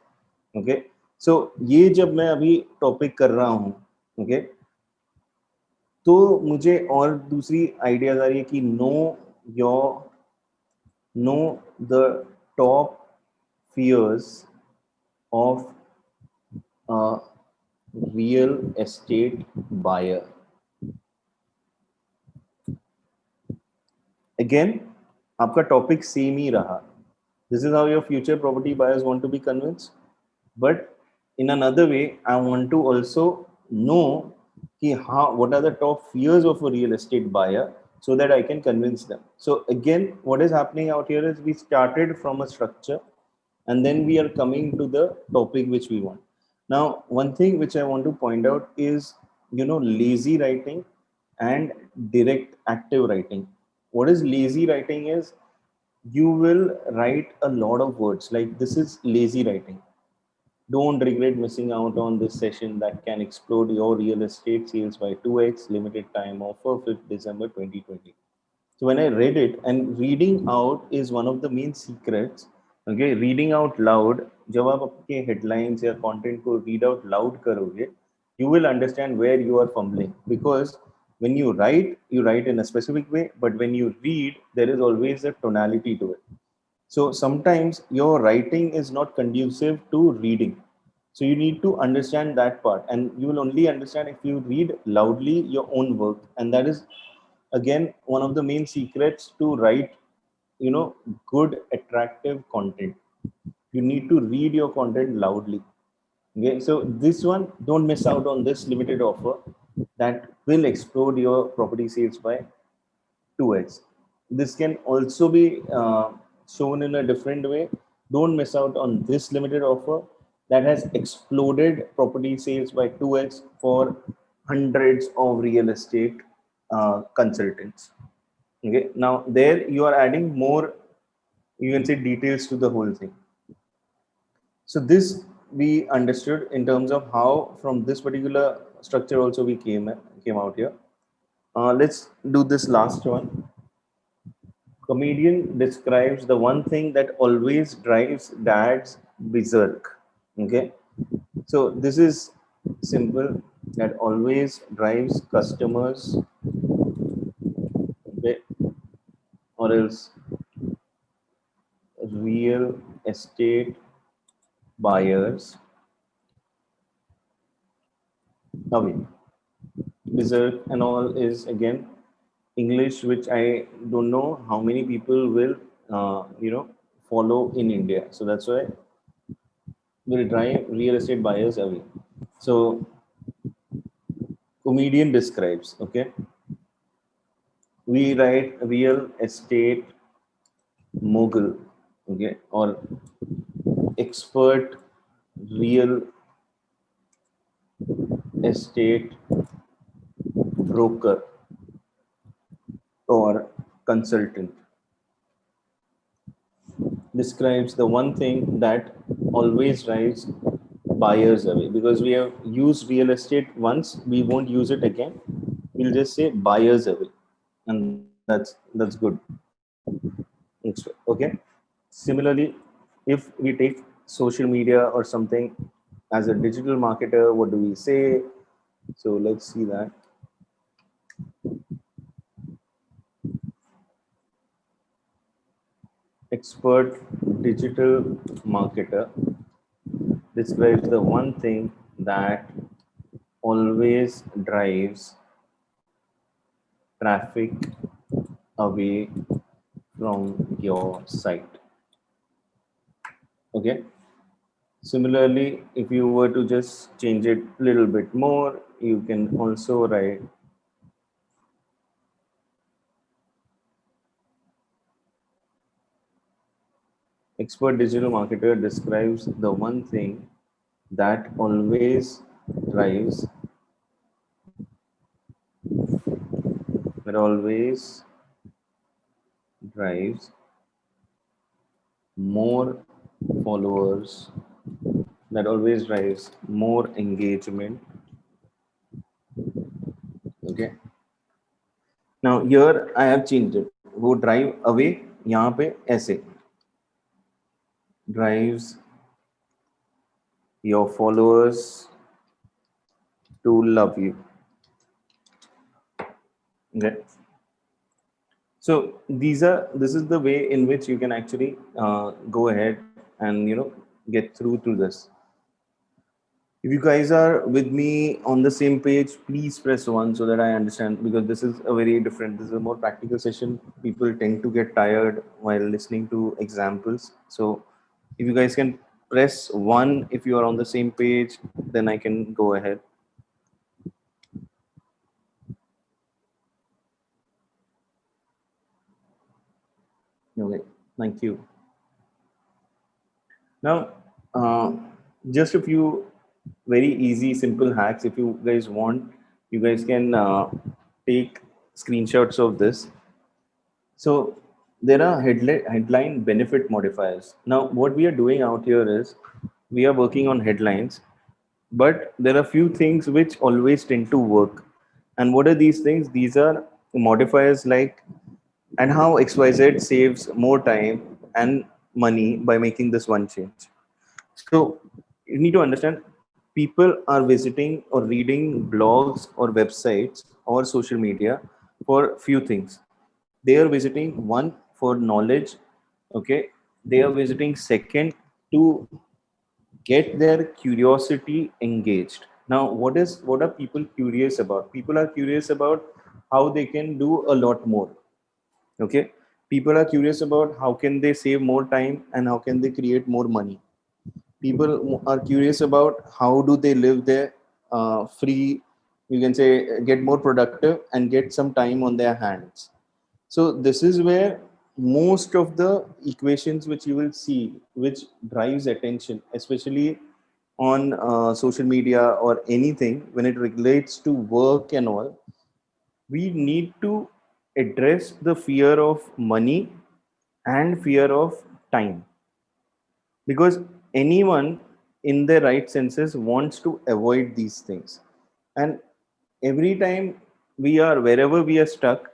Speaker 1: Okay, so ये जब मैं अभी टॉपिक कर रहा हूँ, ओके, तो मुझे और दूसरी आइडियाज आ रही है कि know the top fears of real estate buyer. Again, आपका टॉपिक सेम ही रहा. This is how your future property buyers want to be convinced. But in another way, I want to also know कि what are the top fears of a real estate buyer so that I can convince them. So again, what is happening out here is we started from a structure and then we are coming to the topic which we want. Now, one thing which I want to point out is, lazy writing and direct active writing. What is lazy writing is you will write a lot of words. Like this is lazy writing. Don't regret missing out on this session that can explode your real estate sales by 2x. Limited time offer 5th December 2020. So when I read it, and reading out is one of the main secrets. Okay, reading out loud. जब आप अपने headlines या content को read out loud करोगे, you will understand where you are fumbling. Because when you write in a specific way, but when you read, there is always a tonality to it. So sometimes your writing is not conducive to reading. So you need to understand that part, and you will only understand if you read loudly your own work. And that is again one of the main secrets to write, good, attractive content. You need to read your content loudly. Okay, so this one, don't miss out on this limited offer that will explode your property sales by 2x. This can also be shown in a different way. Don't miss out on this limited offer that has exploded property sales by 2x for hundreds of real estate consultants. Okay, now there you are adding more, you can say, details to the whole thing. So this we understood in terms of how from this particular structure also we came out here. Let's do this last one. Comedian describes the one thing that always drives dads berserk. Okay, so this is simple, that always drives customers, okay, or else real estate buyers away. Berserk and all is again English, which I don't know how many people will, follow in India. So that's why will drive real estate buyers away. So comedian describes, okay, we write real estate mogul, okay, or expert real estate broker or consultant describes the one thing that always drives buyers away. Because we have used real estate once, we won't use it again. We'll just say buyers away, and that's good. Okay. Similarly, if we take social media or something as a digital marketer, what do we say? So let's see that. Expert digital marketer describes the one thing that always drives traffic away from your site. Okay. Similarly, if you were to just change it a little bit more, you can also write expert digital marketer describes the one thing that always drives more followers, that always drives more engagement. Okay. Now here I have changed it. वो drive away यहाँ पे ऐसे drives your followers to love you. Okay. So this is the way in which you can actually go ahead and get through this. If you guys are with me on the same page, please press one so that I understand, because this is a very different, this is a more practical session. People tend to get tired while listening to examples. So if you guys can press one if you are on the same page, then I can go ahead. Okay, thank you. Now, just a few very easy, simple hacks. If you guys want, you guys can take screenshots of this. So there are headline benefit modifiers. Now, what we are doing out here is we are working on headlines, but there are few things which always tend to work. And what are these things? These are modifiers like, and how XYZ saves more time and money by making this one change. So you need to understand, people are visiting or reading blogs or websites or social media for few things. They are visiting one for knowledge, okay? They are visiting second to get their curiosity engaged. Now, what are people curious about? People are curious about how they can do a lot more. Okay, people are curious about how can they save more time and how can they create more money. People are curious about how do they live their free, you can say, get more productive and get some time on their hands. So this is where most of the equations which you will see which drives attention, especially on social media or anything when it relates to work and all, we need to address the fear of money and fear of time, because anyone in their right senses wants to avoid these things. And every time we are wherever we are stuck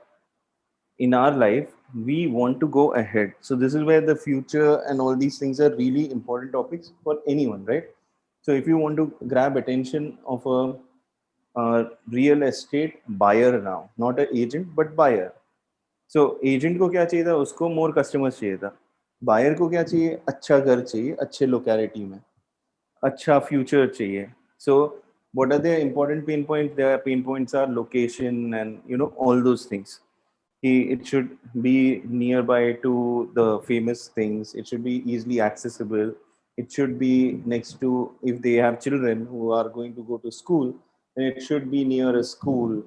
Speaker 1: in our life, we want to go ahead. So this is where the future and all these things are really important topics for anyone, right? So if you want to grab attention of a real estate buyer now, not an agent but buyer. So agent को क्या चाहिए था, उसको more customers चाहिए था. Buyer को क्या चाहिए, अच्छा घर चाहिए अच्छे लोकेलिटी में, अच्छा फ्यूचर चाहिए. सो what are the important pain points? Their pain points are location and all those things. It should be nearby to the famous things. It should be easily accessible. It should be next to, if they have children who are going to go to school, then it should be near a school.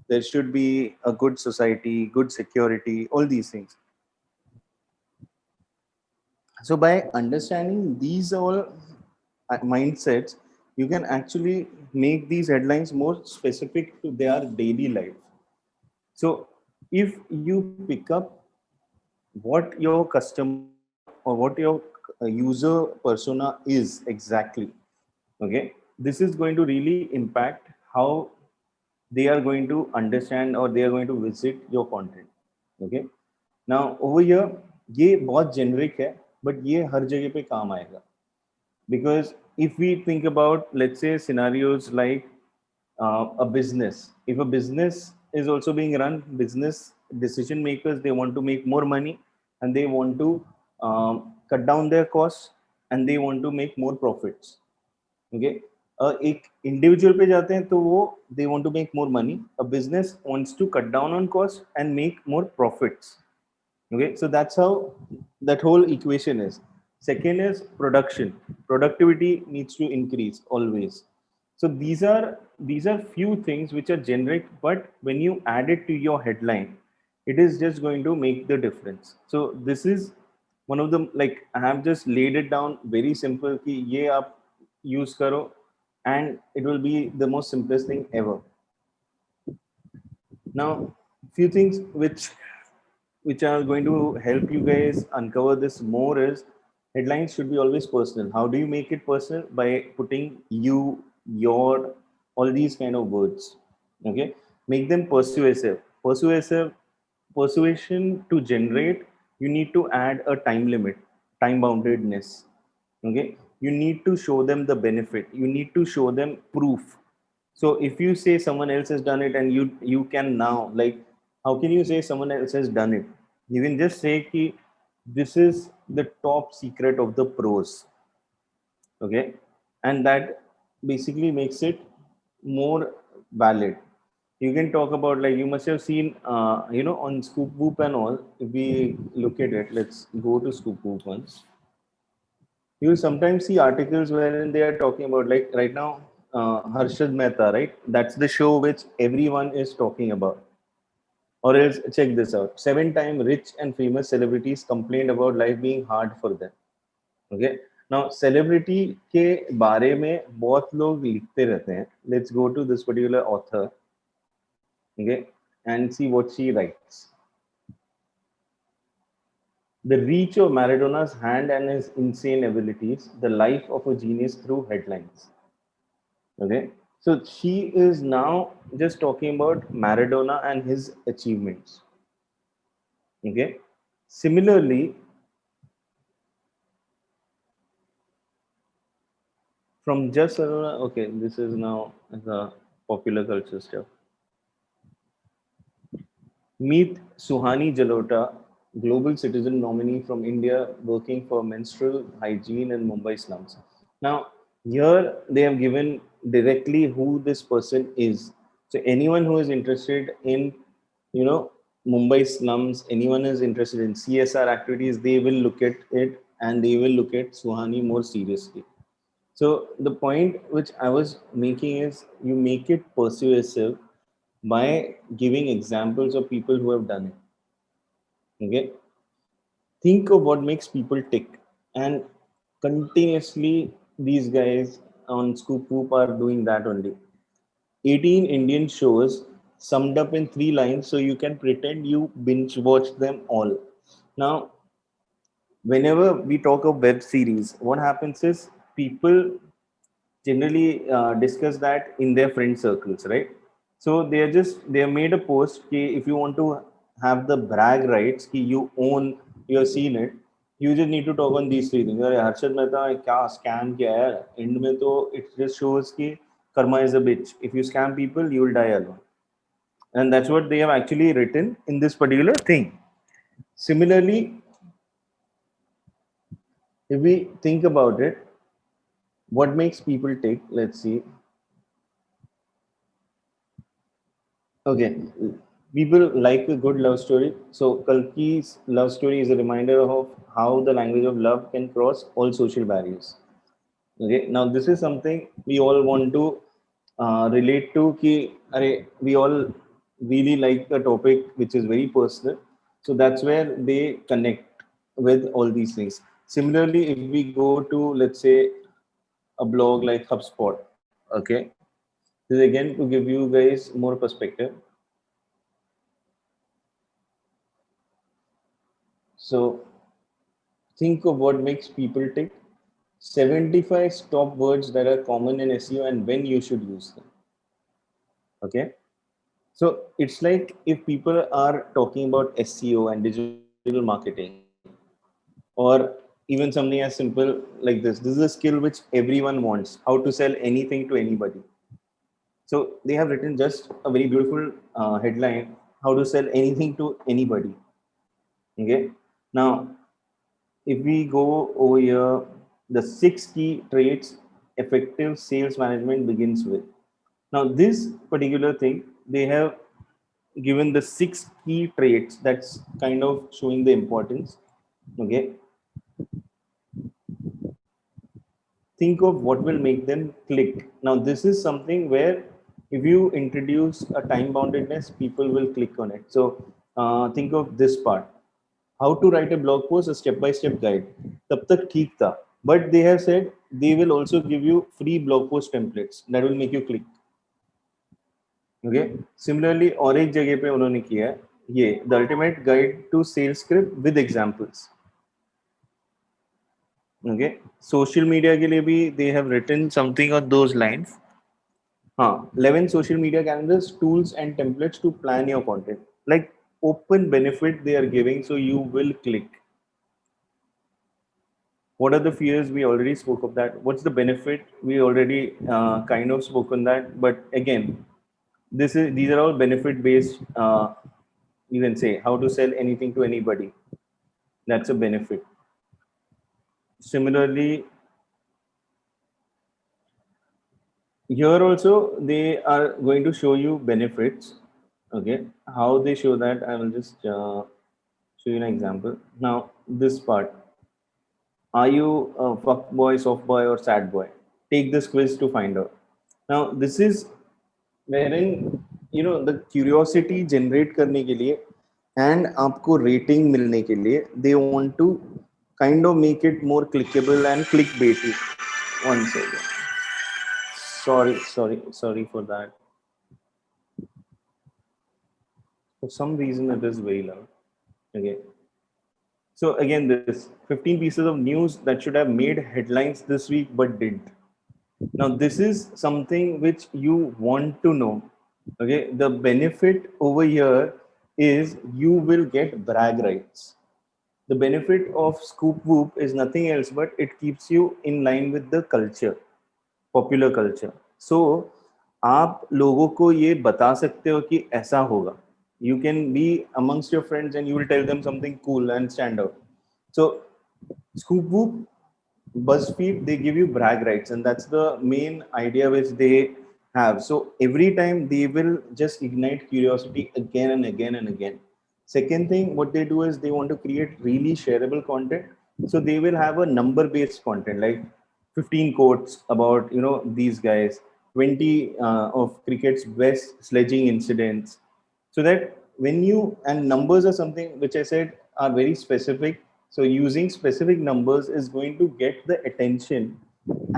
Speaker 1: There should be a good society, good security, all these things. So by understanding these all mindsets, you can actually make these headlines more specific to their daily life. So if you pick up what your customer or what your user persona is exactly, okay, this is going to really impact how they are going to understand or they are going to visit your content. Okay, now over here ये बहुत generic है, but ये हर जगह पे काम आएगा. Because if we think about, let's say, scenarios like a business, if a business is also being run, business decision makers, they want to make more money and they want to cut down their costs and they want to make more profits. Okay, एक individual पे जाते हैं तो वो they want to make more money. A business wants to cut down on cost and make more profits. Okay, so that's how that whole equation is. Second is production. Productivity needs to increase always. So these are few things which are generic, but when you add it to your headline, it is just going to make the difference. So this is one of them, like I have just laid it down very simple कि ये आप use करो and it will be the most simplest thing ever. Now few things which are going to help you guys uncover this more is headlines should be always personal. How do you make it personal? By putting you, your, all these kind of words. Okay, make them persuasive. Persuasion to generate, you need to add a time limit, time boundedness. Okay, you need to show them the benefit. You need to show them proof. So if you say someone else has done it and you can now, like, how can you say someone else has done it? You can just say ki this is the top secret of the pros. Okay, and that basically makes it more valid. You can talk about, like, you must have seen on Scoop Boop and all. If we look at it, let's go to Scoop Boop once. You will sometimes see articles wherein they are talking about, like, right now, Harshad Mehta, right? That's the show which everyone is talking about. Or else, check this out: 7-time rich and famous celebrities complained about life being hard for them. Okay, now celebrity के बारे में बहुत लोग लिखते रहते हैं. Let's go to this particular author, okay, and see what she writes. The reach of Maradona's hand and his insane abilities, the life of a genius through headlines. Okay, so she is now just talking about Maradona and his achievements. Okay, similarly, from just okay, this is now the popular culture stuff. Meet Suhani Jalota, global citizen nominee from India working for menstrual hygiene in Mumbai slums. Now, here they have given directly who this person is. So anyone who is interested in, you know, Mumbai slums, anyone is interested in CSR activities, they will look at it and they will look at Suhani more seriously. So the point which I was making is you make it persuasive by giving examples of people who have done it. Okay, think of what makes people tick, and continuously these guys on Scoop Whoop are doing that only. 18 Indian shows summed up in 3 lines, so you can pretend you binge watch them all. Now, whenever we talk of web series, what happens is people generally discuss that in their friend circles, right? So they have made a post कि if you want to have the brag rights कि you own, you have seen it, you just need to talk on these 3 things. अरे हर्षद मेहता क्या scam किया है? End में तो it just shows कि karma is a bitch. If you scam people, you will die alone. And that's what they have actually written in this particular thing. Similarly, if we think about it, what makes people tick? Let's see. Okay, people like a good love story. So Kalki's love story is a reminder of how the language of love can cross all social barriers. Okay, now this is something we all want to relate to. Ki, we all really like the topic, which is very personal. So that's where they connect with all these things. Similarly, if we go to, let's say, a blog like HubSpot, okay, this is again to give you guys more perspective. So think of what makes people tick. 75 top words that are common in SEO and when you should use them. Okay. So it's like if people are talking about SEO and digital marketing, or even something as simple like this is a skill which everyone wants, how to sell anything to anybody. So they have written just a very beautiful headline: how to sell anything to anybody. Okay. Now, if we go over here, the 6 key traits effective sales management begins with. Now, this particular thing, they have given the 6 key traits that's kind of showing the importance. Okay. Think of what will make them click. Now, this is something where if you introduce a time boundedness, people will click on it. So, think of this part. how to write a blog post, a step-by-step guide. तब तक ठीक था, but they have said they will also give you free blog post templates that will make you click. Okay. Similarly, और एक जगह पे उन्होंने किया है ये the ultimate guide to sales script with examples. Okay. Social media के लिए भी they have written something on those lines. हाँ, 11 social media calendars, tools and templates to plan your content. Like open benefit they are giving, so you will click. What are the fears? We already spoke of that. What's the benefit? We already kind of spoke on that. But again, these are all benefit based. You can say how to sell anything to anybody. That's a benefit. Similarly, here also they are going to show you benefits. Okay, how they show that, I will just show you an example. Now this part, are you a fuck boy, soft boy, or sad boy? Take this quiz to find out. Now this is wherein the curiosity generate करने के लिए and आपको rating मिलने के लिए they want to kind of make it more clickable and clickbaity. One second. Sorry for that. For some reason it is very loud. Okay. So again, this 15 pieces of news that should have made headlines this week but didn't. Now this is something which you want to know. Okay, the benefit over here is you will get brag rights. The benefit of Scoop Whoop is nothing else but it keeps you in line with the culture, popular culture. So आप लोगों को ये बता सकते हो कि ऐसा होगा. You can be amongst your friends and you will tell them something cool and stand out. So Scoop Whoop, BuzzFeed, they give you brag rights, and that's the main idea which they have. So every time they will just ignite curiosity again and again and again. Second thing, what they do is they want to create really shareable content. So they will have a number-based content like 15 quotes about these guys, 20 of cricket's best sledging incidents. So that when you and numbers are something which I said are very specific. So using specific numbers is going to get the attention,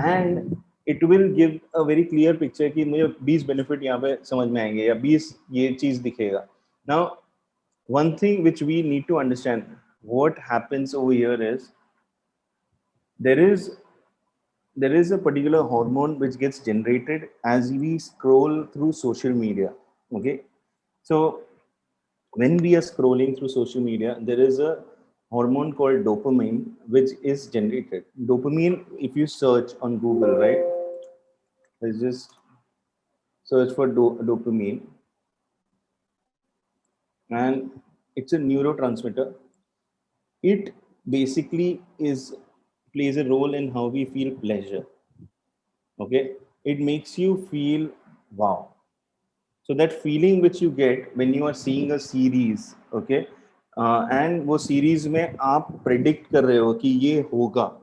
Speaker 1: and it will give a very clear picture कि मुझे 20 benefit यहाँ पे समझ में आएंगे या 20 ये चीज दिखेगा. Now, one thing which we need to understand, what happens over here is there is a particular hormone which gets generated as we scroll through social media. Okay, so when we are scrolling through social media, there is a hormone called dopamine which is generated. Dopamine, if you search on Google, right? Let's just search for dopamine, and it's a neurotransmitter. It basically plays a role in how we feel pleasure. Okay, it makes you feel wow. So that feeling which you get when you are seeing a series, okay, and वो series में आप predict कर रहे हो कि ये होगा.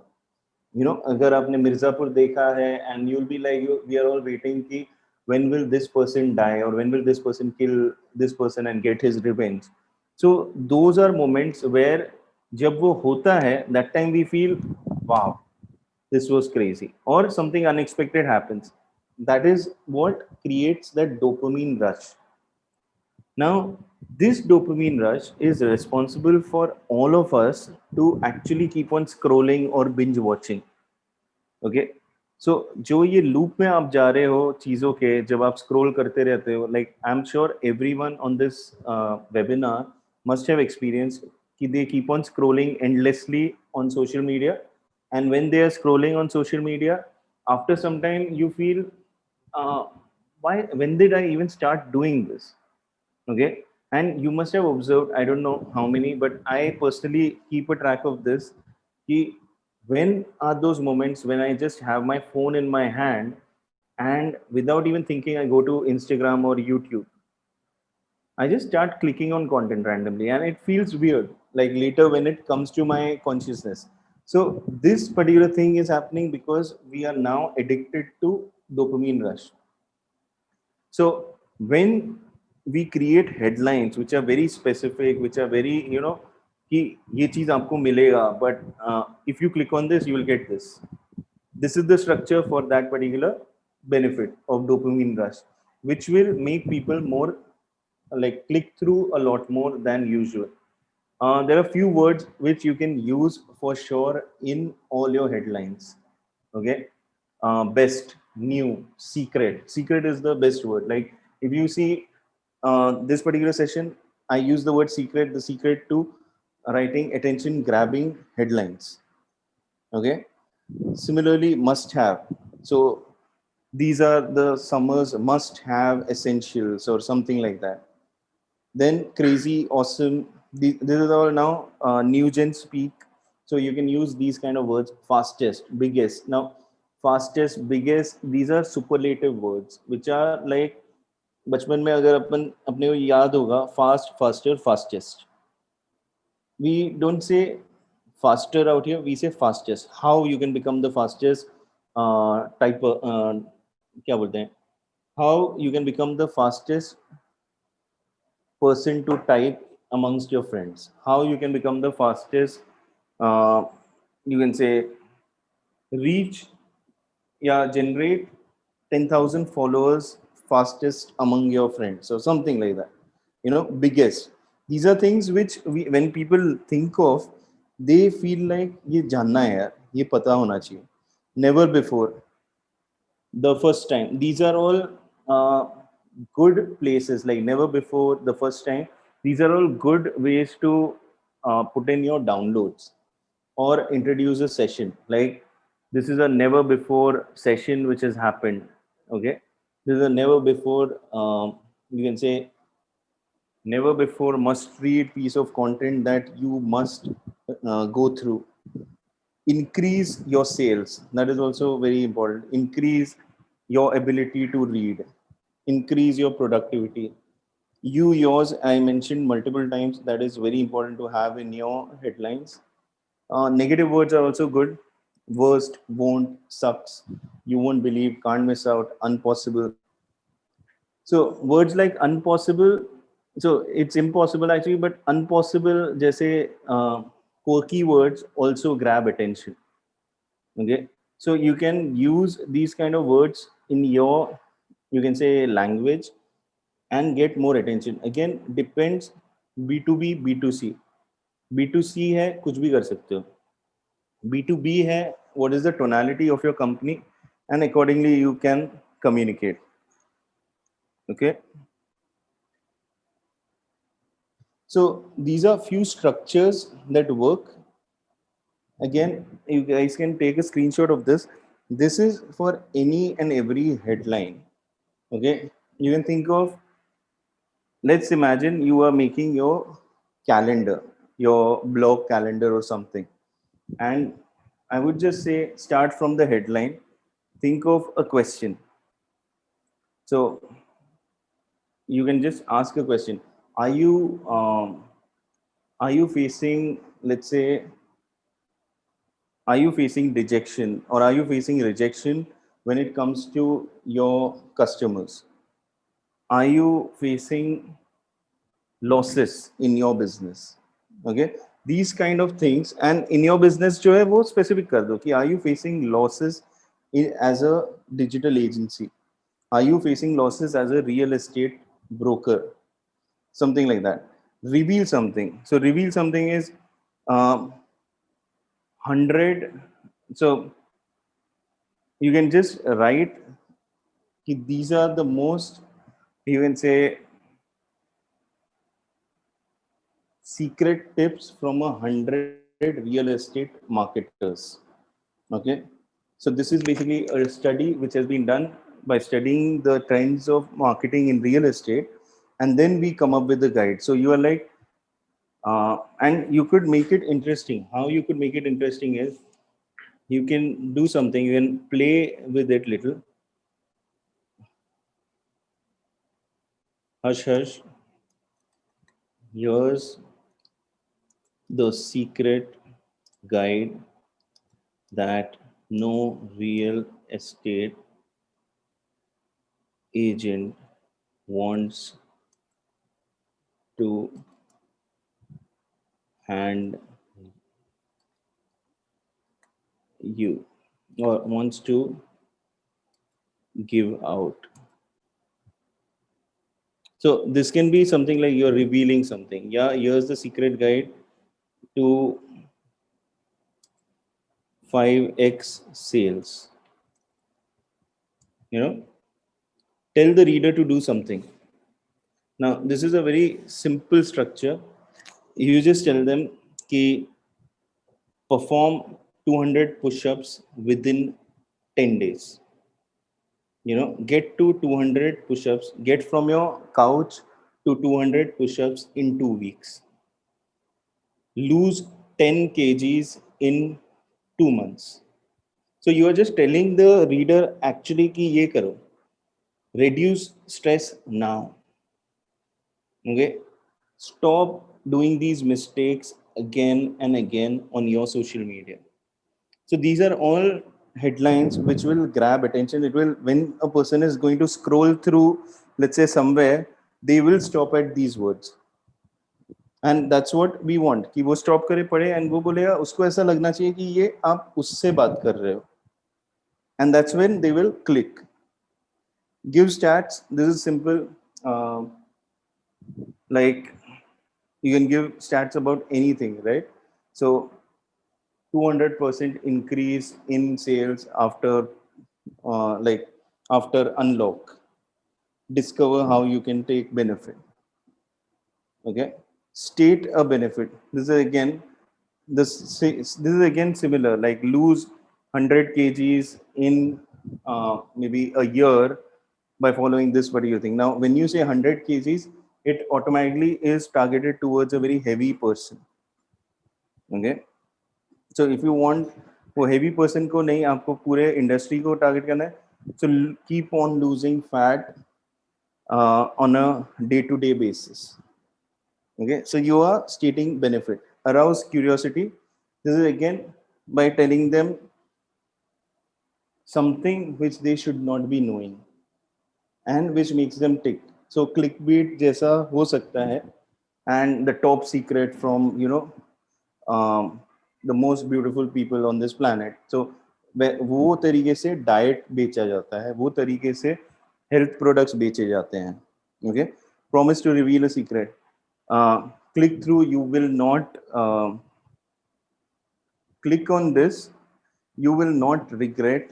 Speaker 1: अगर आपने मिर्जापुर देखा है and you'll be like, we are all waiting कि when will this person die or when will this person kill this person and get his revenge. So those are moments where जब वो होता है, that time we feel wow, this was crazy, or something unexpected happens. That is what creates that dopamine rush. Now, this dopamine rush is responsible for all of us to actually keep on scrolling or binge watching. Okay, so जो ये loop में आप जा रहे हो चीजों के, जब आप scroll करते रहते हो, like I'm sure everyone on this webinar must have experienced कि they keep on scrolling endlessly on social media, and when they are scrolling on social media, after some time you feel when did I even start doing this? Okay, and you must have observed, I don't know how many, but I personally keep a track of this, कि when are those moments when I just have my phone in my hand and without even thinking I go to Instagram or YouTube, I just start clicking on content randomly, and it feels weird like later when it comes to my consciousness. So this particular thing is happening because we are now addicted to dopamine rush. So when we create headlines which are very specific, which are very कि ये चीज आपको मिलेगा, but if you click on this you will get this. This is the structure for that particular benefit of dopamine rush, which will make people more like click through a lot more than usual. There are few words which you can use for sure in all your headlines. Okay, best, new, secret. Secret is the best word. Like if you see this particular session, I use the word secret. The secret to writing attention grabbing headlines. Okay. Similarly, must have. So these are the summer's must have essentials or something like that. Then crazy, awesome. This is all now new gen speak. So you can use these kind of words. Fastest, biggest. Now, fastest, biggest. These are superlative words, which are like बचपन में अगर अपन अपने को याद होगा fast, faster, fastest. We don't say faster out here. We say fastest. How you can become the fastest type of क्या बोलते हैं? How you can become the fastest person to type amongst your friends, how you can become the fastest uh, you can say reach, yeah, generate 10,000 followers fastest among your friends or something like that. You know, biggest. These are things which when people think of, they feel like ये जानना है यार, ये पता होना चाहिए. Never before, the first time. These are all good places, like never before, the first time. These are all good ways to put in your downloads or introduce a session. Like this is a never before session which has happened. Okay. This is a never before, you can say, never before must read piece of content that you must go through. Increase your sales, that is also very important. Increase your ability to read, increase your productivity. Yours, I mentioned multiple times, that is very important to have in your headlines. Negative words are also good. Worst, won't, sucks, you won't believe, can't miss out, impossible. So words like impossible, so it's impossible actually, but impossible जैसे quirky words also grab attention. Okay, so you can use these kind of words in your, you can say, language and get more attention. Again, depends. B2B, B2C. B2C है कुछ भी कर सकते हो. B2B है what is the tonality of your company, and accordingly you can communicate. Okay, so these are few structures that work. Again, you guys can take a screenshot of this. This is for any and every headline. Okay, you can think of, let's imagine you are making your calendar, your blog calendar or something, and I would just say start from the headline. Think of a question. So you can just ask a question. Are you facing, let's say, are you facing dejection or are you facing rejection when it comes to your customers? Are you facing losses in your business? Okay, these kind of things. And in your business जो है वो specific कर दो कि are you facing losses as a digital agency? Are you facing losses as a real estate broker? Something like that. Reveal something. So reveal something is 100. So you can just write कि these are the most, you can say, secret tips from 100 real estate marketers. Okay, so this is basically a study which has been done by studying the trends of marketing in real estate, and then we come up with the guide. So you are like, and you could make it interesting. How you could make it interesting is you can do something, you can play with it little. Hush hush, here's the secret guide that no real estate agent wants to and you, or wants to give out. So this can be something like you're revealing something. Yeah, here's the secret guide to 5x sales. You know, tell the reader to do something. Now, this is a very simple structure. You just tell them ki perform 200 push-ups within 10 days. You know, get to 200 push-ups, get from your couch to 200 push-ups in 2 weeks. Lose 10 kgs in 2 months. So you are just telling the reader actually ki ye karo. Reduce stress now. Okay. Stop doing these mistakes again and again on your social media. So these are all headlines which will grab attention. It will, when a person is going to scroll through, let's say somewhere, they will stop at these words. And that's what we want कि वो stop करे पढ़े and वो बोलेगा उसको ऐसा लगना चाहिए कि ये आप उससे बात कर रहे हो. And that's when they will click. Give stats. This is simple. Like you can give stats about anything, right? So 200% increase in sales after after unlock. Discover how you can take benefit. Okay, state a benefit. This is again similar, like lose 100 kgs in maybe a year by following this particular thing. Now when you say 100 kgs, it automatically is targeted towards a very heavy person. Okay, so if you want वो heavy person को नहीं, आपको पूरे industry को target करना है, so keep on losing fat on a day-to-day basis. Okay, so you are stating benefit. Arouse curiosity. This is again by telling them something which they should not be knowing and which makes them tick. So clickbait जैसा हो सकता है, and the top secret from the most beautiful people on this planet. So वो तरीके से diet बेचा जाता है, वो तरीके से हेल्थ प्रोडक्ट्स बेचे जाते हैं. Okay, promise to reveal a secret. Click through, you will not click on this, you will not regret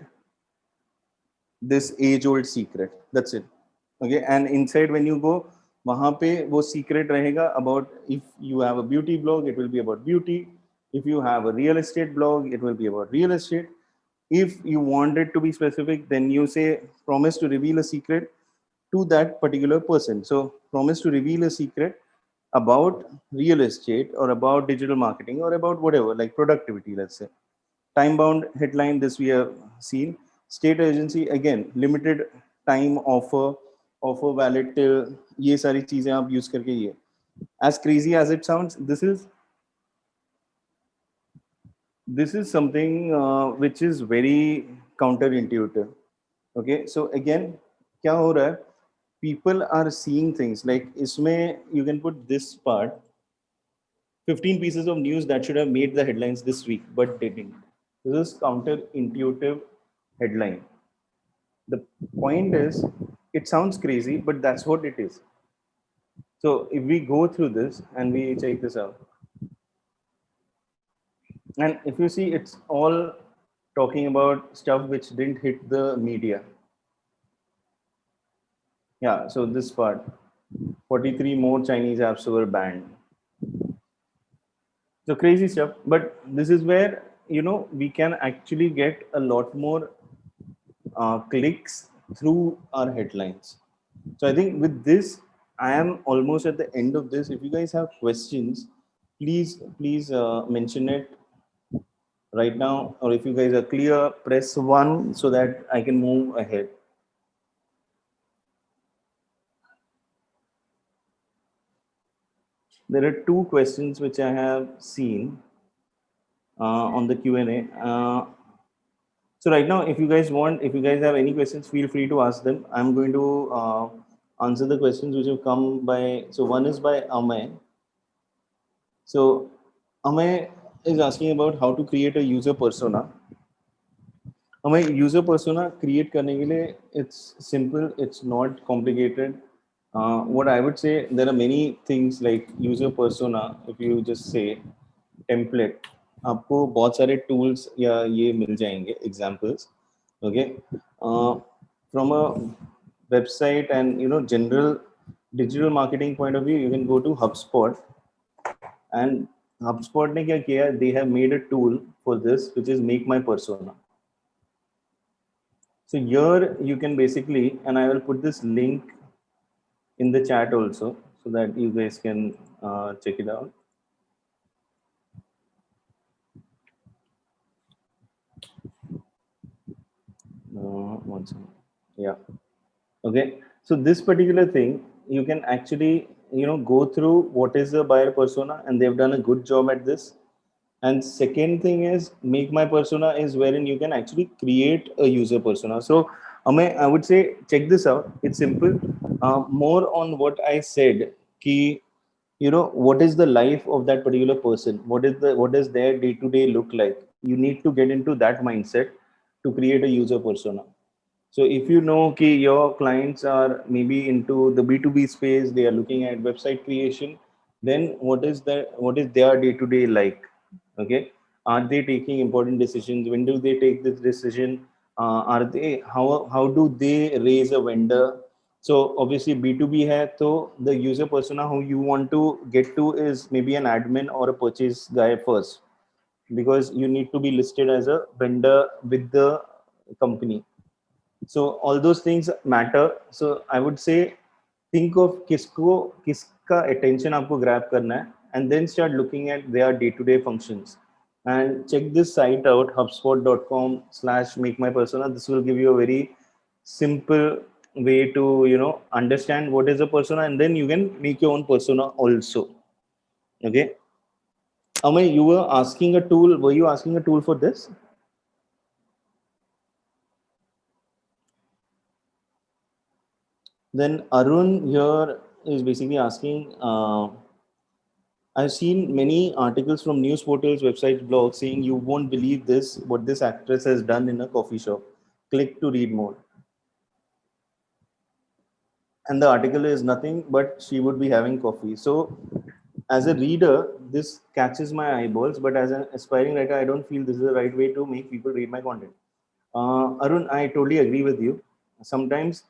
Speaker 1: this age old secret. That's it. Okay, and inside when you go, वहाँ पे वो secret रहेगा about, if you have a beauty blog, it will be about beauty. If you have a real estate blog, it will be about real estate. If you want it to be specific, then you say promise to reveal a secret to that particular person. So promise to reveal a secret about real estate or about digital marketing or about whatever, like productivity, let's say. Time bound headline, this we have seen. State agency, again, limited time offer valid till ये सारी चीजें आप use करके ये. As crazy as it sounds, this is something which is very counterintuitive. Okay, so again, क्या हो रहा है? People are seeing things like इसमें you can put this part, 15 pieces of news that should have made the headlines this week but didn't. This is counterintuitive headline. The point is, it sounds crazy, but that's what it is. So if we go through this and we check this out, and if you see, it's all talking about stuff which didn't hit the media. Yeah, so this part, 43 more Chinese apps were banned. So crazy stuff, but this is where, we can actually get a lot more clicks through our headlines. So I think with this, I am almost at the end of this. If you guys have questions, please mention it right now, or if you guys are clear, press 1 so that I can move ahead. There are 2 questions which I have seen on the Q&A. So right now, if you guys have any questions, feel free to ask them. I'm going to answer the questions which have come by. So one is by Amay. So Amay is asking about how to create a user persona. हमें user persona create करने के लिए it's simple, it's not complicated. What I would say, there are many things like user persona. If you just say template, आपको बहुत सारे tools या ये मिल जाएंगे examples. Okay, from a website and general digital marketing point of view, you can go to HubSpot. And HubSpot ने क्या किया? They have made a tool for this, which is Make My Persona. So here you can basically, and I will put this link in the chat also so that you guys can check it out. One second. Yeah. Okay. So this particular thing, you can actually, go through what is the buyer persona, and they've done a good job at this. And second thing is Make My Persona is wherein you can actually create a user persona. So Amay, I would say check this out. It's simple. More on what I said, ki, what is the life of that particular person? What does their day to day look like? You need to get into that mindset to create a user persona. So if you know ki your clients are maybe into the B2B space, they are looking at website creation, then what is their day to day like? Okay, are they taking important decisions? When do they take this decision? Are they how do they raise a vendor? So obviously B2B hai, so the user persona who you want to get to is maybe an admin or a purchase guy first, because you need to be listed as a vendor with the company. So all those things matter. So I would say think of किसका attention आपको grab करना है, and then start looking at their day-to-day functions. And check this site out, hubspot.com/make-my-persona. This will give you a very simple way to understand what is a persona, and then you can make your own persona also. Okay. Amay, you were asking a tool. Were you asking a tool for this? Then Arun here is basically asking, I've seen many articles from news portals, websites, blogs saying you won't believe this, what this actress has done in a coffee shop. Click to read more. And the article is nothing but she would be having coffee. So as a reader, this catches my eyeballs, but as an aspiring writer, I don't feel this is the right way to make people read my content. Arun, I totally agree with you. Sometimes,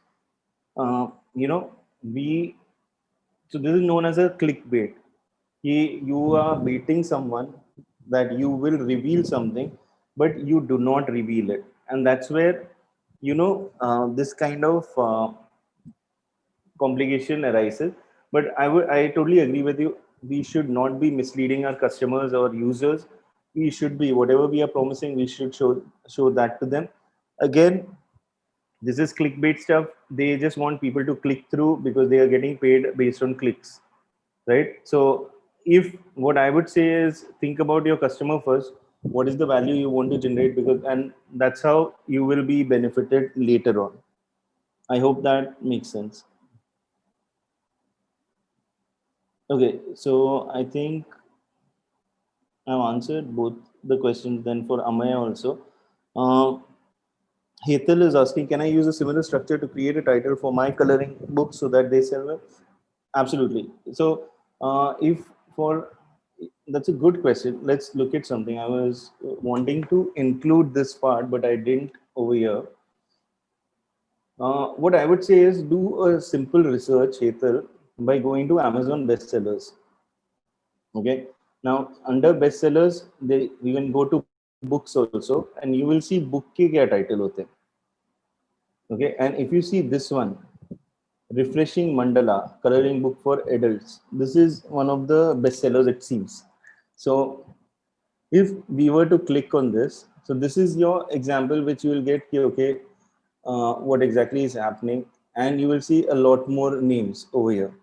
Speaker 1: uh, you know, we so this is known as a clickbait. You are baiting someone that you will reveal something, but you do not reveal it, and that's where this kind of complication arises. But I totally agree with you. We should not be misleading our customers or users. We should be, whatever we are promising, we should show that to them. Again, this is clickbait stuff. They just want people to click through because they are getting paid based on clicks, right? So if what I would say is think about your customer first. What is the value you want to generate? Because and that's how you will be benefited later on. I hope that makes sense. Okay, so I think I've answered both the questions then for Amaya also. Hetal is asking, can I use a similar structure to create a title for my coloring book so that they sell well? Absolutely. So, if for that's a good question. Let's look at something. I was wanting to include this part, but I didn't over here. What I would say is do a simple research, Hetal, by going to Amazon bestsellers. Okay. Now, under bestsellers, you can go to books also, and you will see book के क्या title होते हैं. Okay, and if you see this one, Refreshing Mandala, coloring book for adults. This is one of the bestsellers, it seems. So if we were to click on this, so this is your example, which you will get, okay, what exactly is happening, and you will see a lot more names over here.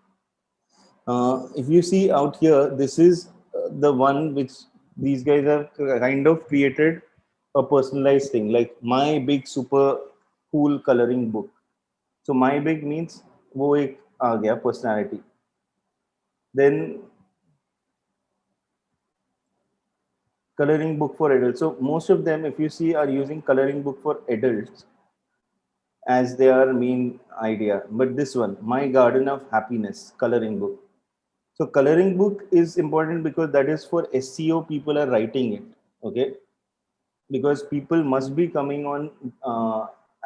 Speaker 1: If you see out here, this is the one which these guys have kind of created a personalized thing, like my big super cool coloring book. So my big means वो एक आ गया personality. Then coloring book for adults. So most of them, if you see, are using coloring book for adults as their main idea. But this one, My Garden of Happiness, coloring book. So coloring book is important because that is for SEO. People are writing it. Okay, because people must be coming on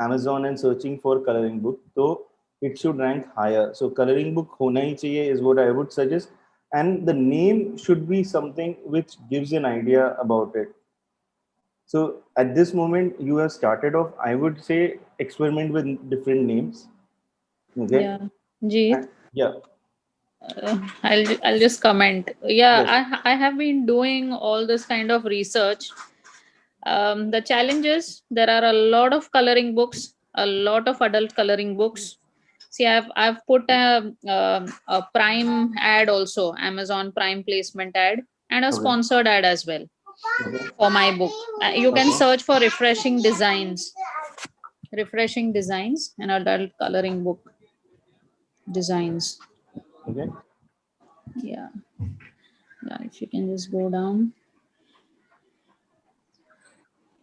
Speaker 1: Amazon and searching for coloring book, so it should rank higher. So coloring book hona hi chahiye is what I would suggest, and the name should be something which gives an idea about it. So at this moment you have started off, I would say experiment with different names. Okay.
Speaker 2: Yeah. Jeet,
Speaker 1: Yeah.
Speaker 2: I'll just comment. Yeah,
Speaker 1: Yes.
Speaker 2: I have been doing all this kind of research. The challenge is there are a lot of coloring books, a lot of adult coloring books. See, I've put a Prime ad also, Amazon Prime placement ad, and a
Speaker 1: Okay.
Speaker 2: sponsored ad as well
Speaker 1: Okay.
Speaker 2: for my book. You can
Speaker 1: Okay.
Speaker 2: search for refreshing designs, and adult coloring book designs.
Speaker 1: Okay.
Speaker 2: Yeah, yeah. If you can just go down.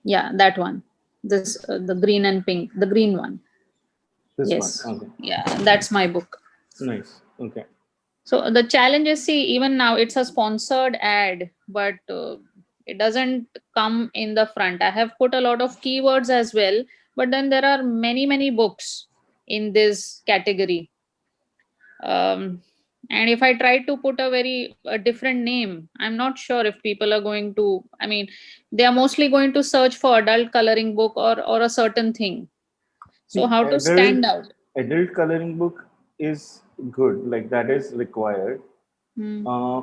Speaker 2: Yeah, that one. This the green and pink, the green one.
Speaker 1: This one.
Speaker 2: Yes,
Speaker 1: Okay.
Speaker 2: yeah, that's my book.
Speaker 1: Nice. Okay.
Speaker 2: So the challenge is, see, even now it's a sponsored ad, but it doesn't come in the front. I have put a lot of keywords as well, but then there are many books in this category. Um, and if I try to put a different name, I'm not sure if people are going to. I mean, they are mostly going to search for adult coloring book or a certain thing. So
Speaker 1: See,
Speaker 2: how to stand out?
Speaker 1: adult coloring book is good, like that is required.
Speaker 2: Hmm.
Speaker 1: Uh,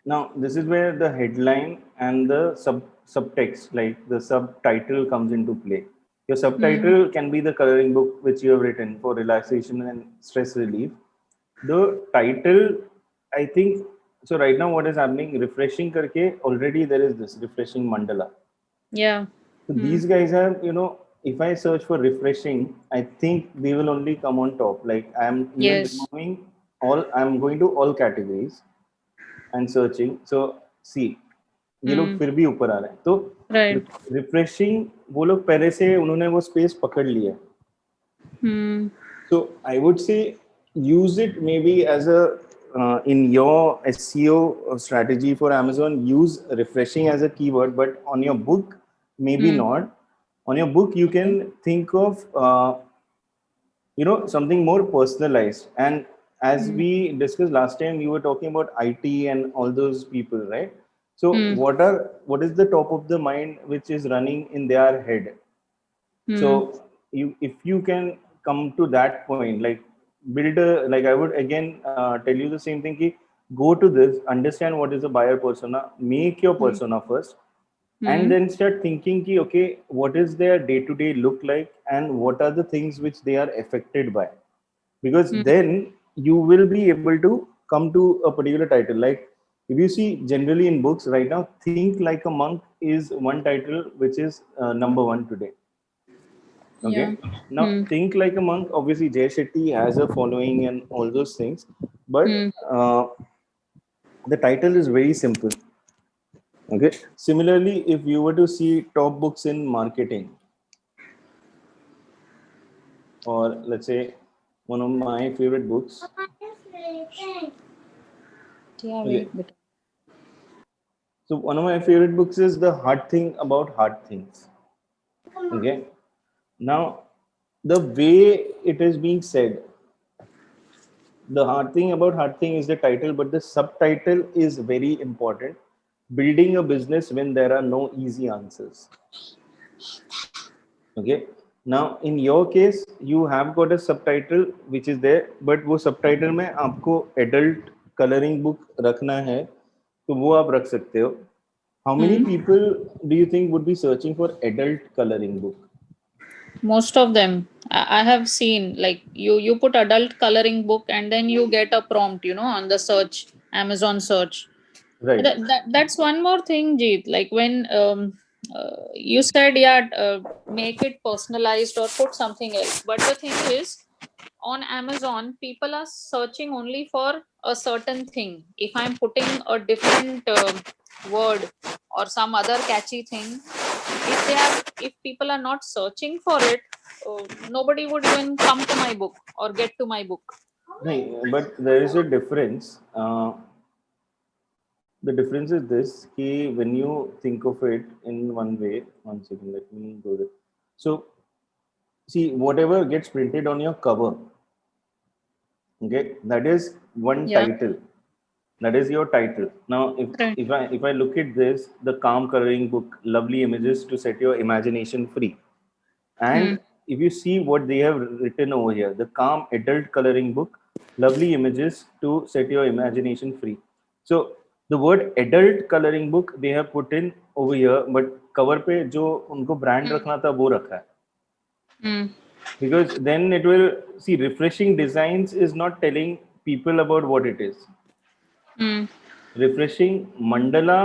Speaker 1: Now this is where the headline and the subtext, like the subtitle, comes into play. Your
Speaker 2: Hmm.
Speaker 1: subtitle can be the coloring book which you have written for relaxation and stress relief. The title, I think, so right now what is happening, refreshing karke, already there is this refreshing mandala.
Speaker 2: Yeah.
Speaker 1: So
Speaker 2: Hmm.
Speaker 1: these guys have, if I search for refreshing, I think they will only come on top. Like I'm even
Speaker 2: Yes.
Speaker 1: removing all, I'm going to all categories and searching. So see, ये लोग
Speaker 2: Hmm.
Speaker 1: फिर भी ऊपर आ रहे हैं, तो
Speaker 2: Right.
Speaker 1: Refreshing वो लोग पहले से उन्होंने वो स्पेस पकड़ लिया है.
Speaker 2: Hmm.
Speaker 1: So I would say use it maybe as a in your SEO strategy for Amazon. Use refreshing as a keyword, but on your book, maybe
Speaker 2: Hmm.
Speaker 1: not. On your book, you
Speaker 2: Okay.
Speaker 1: can think of something more personalized. And as
Speaker 2: Hmm.
Speaker 1: we discussed last time, you were talking about IT and all those people, right? So
Speaker 2: Hmm.
Speaker 1: what is the top of the mind which is running in their head?
Speaker 2: Hmm.
Speaker 1: So if you can come to that point, like build a, like I would again tell you the same thing ki, go to this, understand what is the buyer persona, make your
Speaker 2: Hmm.
Speaker 1: persona first, and
Speaker 2: Hmm.
Speaker 1: then start thinking ki, okay, what is their day to day look like, and what are the things which they are affected by, because
Speaker 2: Hmm.
Speaker 1: then you will be able to come to a particular title. Like if you see generally in books right now, Think Like a Monk is one title which is number one today.
Speaker 2: Yeah.
Speaker 1: Okay. Now,
Speaker 2: Hmm.
Speaker 1: Think Like a Monk, obviously, Jay Shetty has a following and all those things. But
Speaker 2: Hmm.
Speaker 1: the title is very simple. Okay. Similarly, if you were to see top books in marketing, or let's say one of my favorite books.
Speaker 2: Yeah.
Speaker 1: Okay.
Speaker 2: Wait. Bit.
Speaker 1: So, one of my favorite books is The Hard Thing About Hard Things. Okay. Now, the way it is being said, the hard thing about hard thing is the title, but the subtitle is very important. Building a business when there are no easy answers. Okay. Now, in your case, you have got a subtitle which is there, but वो subtitle में आपको adult coloring book रखना है, तो वो आप रख सकते हो. How many
Speaker 2: Hmm.
Speaker 1: people do you think would be searching for adult coloring book?
Speaker 2: Most of them, I have seen, like, you put adult coloring book and then you get a prompt, on the search, Amazon search.
Speaker 1: Right.
Speaker 2: That's one more thing, Jeet. Like when you said, yeah, make it personalized or put something else. But the thing is, on Amazon, people are searching only for a certain thing. If I'm putting a different word, or some other catchy thing, if people are not searching for it, nobody would even come to my book or get to my book.
Speaker 1: No, but there is a difference. The difference is this: कि when you think of it in one way, one second, let me go there. So, see, whatever gets printed on your cover, okay, that is one
Speaker 2: Yeah.
Speaker 1: title. That is your title. Now,
Speaker 2: Right.
Speaker 1: if I look at this, the calm coloring book, lovely images to set your imagination free. And if you see what they have written over here, the calm adult coloring book, lovely images to set your imagination free. So the word adult coloring book they have put in over here, but cover पे जो उनको brand रखना था वो रखा है.
Speaker 2: Hmm.
Speaker 1: Because then it will see refreshing designs is not telling people about what it is.
Speaker 2: Hmm.
Speaker 1: Refreshing mandala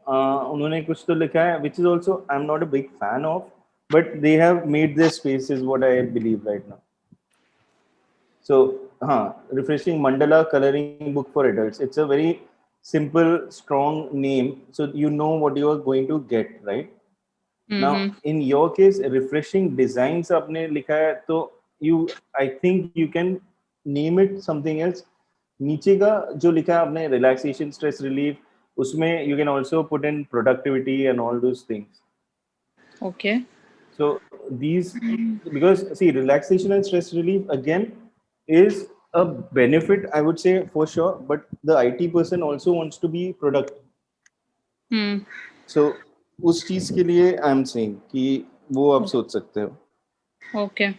Speaker 1: उन्होंने कुछ तो लिखा है, which is also I'm not a big fan of, but they have made their space is what I believe right now. So refreshing mandala coloring book for adults, it's a very simple strong name, so you know what you are going to get, right? Now in your case refreshing designs आपने लिखा है, तो you I think you can name it something else. नीचे का जो लिखा है आपने relaxation stress relief, उसमें you can also put in productivity and all those things.
Speaker 2: Okay.
Speaker 1: So these, because see relaxation and stress relief again is a benefit I would say for sure, but the IT person also wants to be productive.
Speaker 2: Hmm.
Speaker 1: So उस चीज के लिए I am saying कि वो आप सोच सकते हो.
Speaker 2: Okay.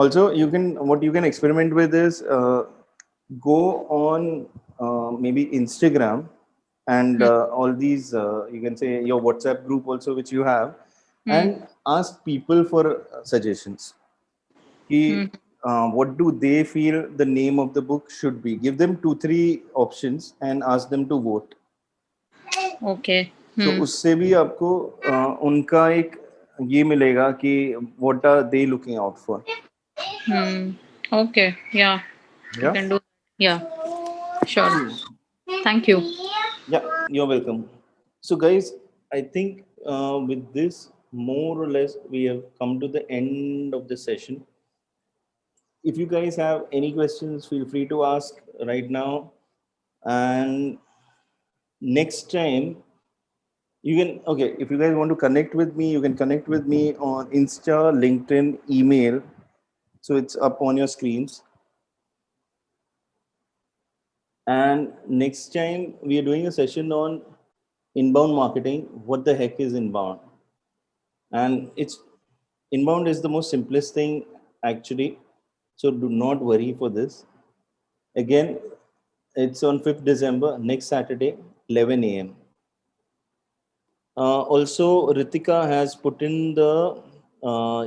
Speaker 1: Also you can, what you can experiment with is go on maybe Instagram and all these you can say your WhatsApp group also which you have, and ask people for suggestions. Ki, what do they feel the name of the book should be? Give them 2-3 options and ask them to vote.
Speaker 2: Okay.
Speaker 1: तो उससे भी आपको उनका एक ये मिलेगा कि what are they looking out for.
Speaker 2: Okay. Yeah. You
Speaker 1: Yeah.
Speaker 2: can do. Yeah. Sure. Thank you.
Speaker 1: Yeah, you're welcome. So guys, I think with this more or less we have come to the end of the session. If you guys have any questions, feel free to ask right now. And next time you can, okay, if you guys want to connect with me, you can connect with me on Insta, LinkedIn, email. So it's up on your screens. And next time we are doing a session on inbound marketing. What the heck is inbound? And it's inbound is the most simplest thing actually. So do not worry for this. Again, it's on 5th December, next Saturday, 11 a.m. Also, Ritika has put in the,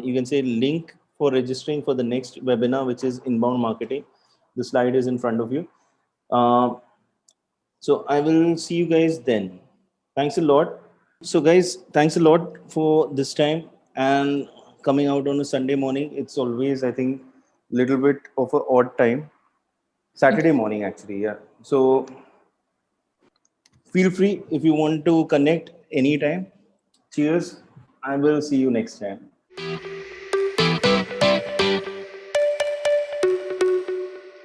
Speaker 1: you can say, link for registering for the next webinar, which is inbound marketing. The slide is in front of you. So I will see you guys then. Thanks a lot. So guys, thanks a lot for this time and coming out on a Sunday morning. It's always, I think, little bit of a odd time. Saturday morning, actually, yeah. So feel free if you want to connect anytime. Cheers. I will see you next time.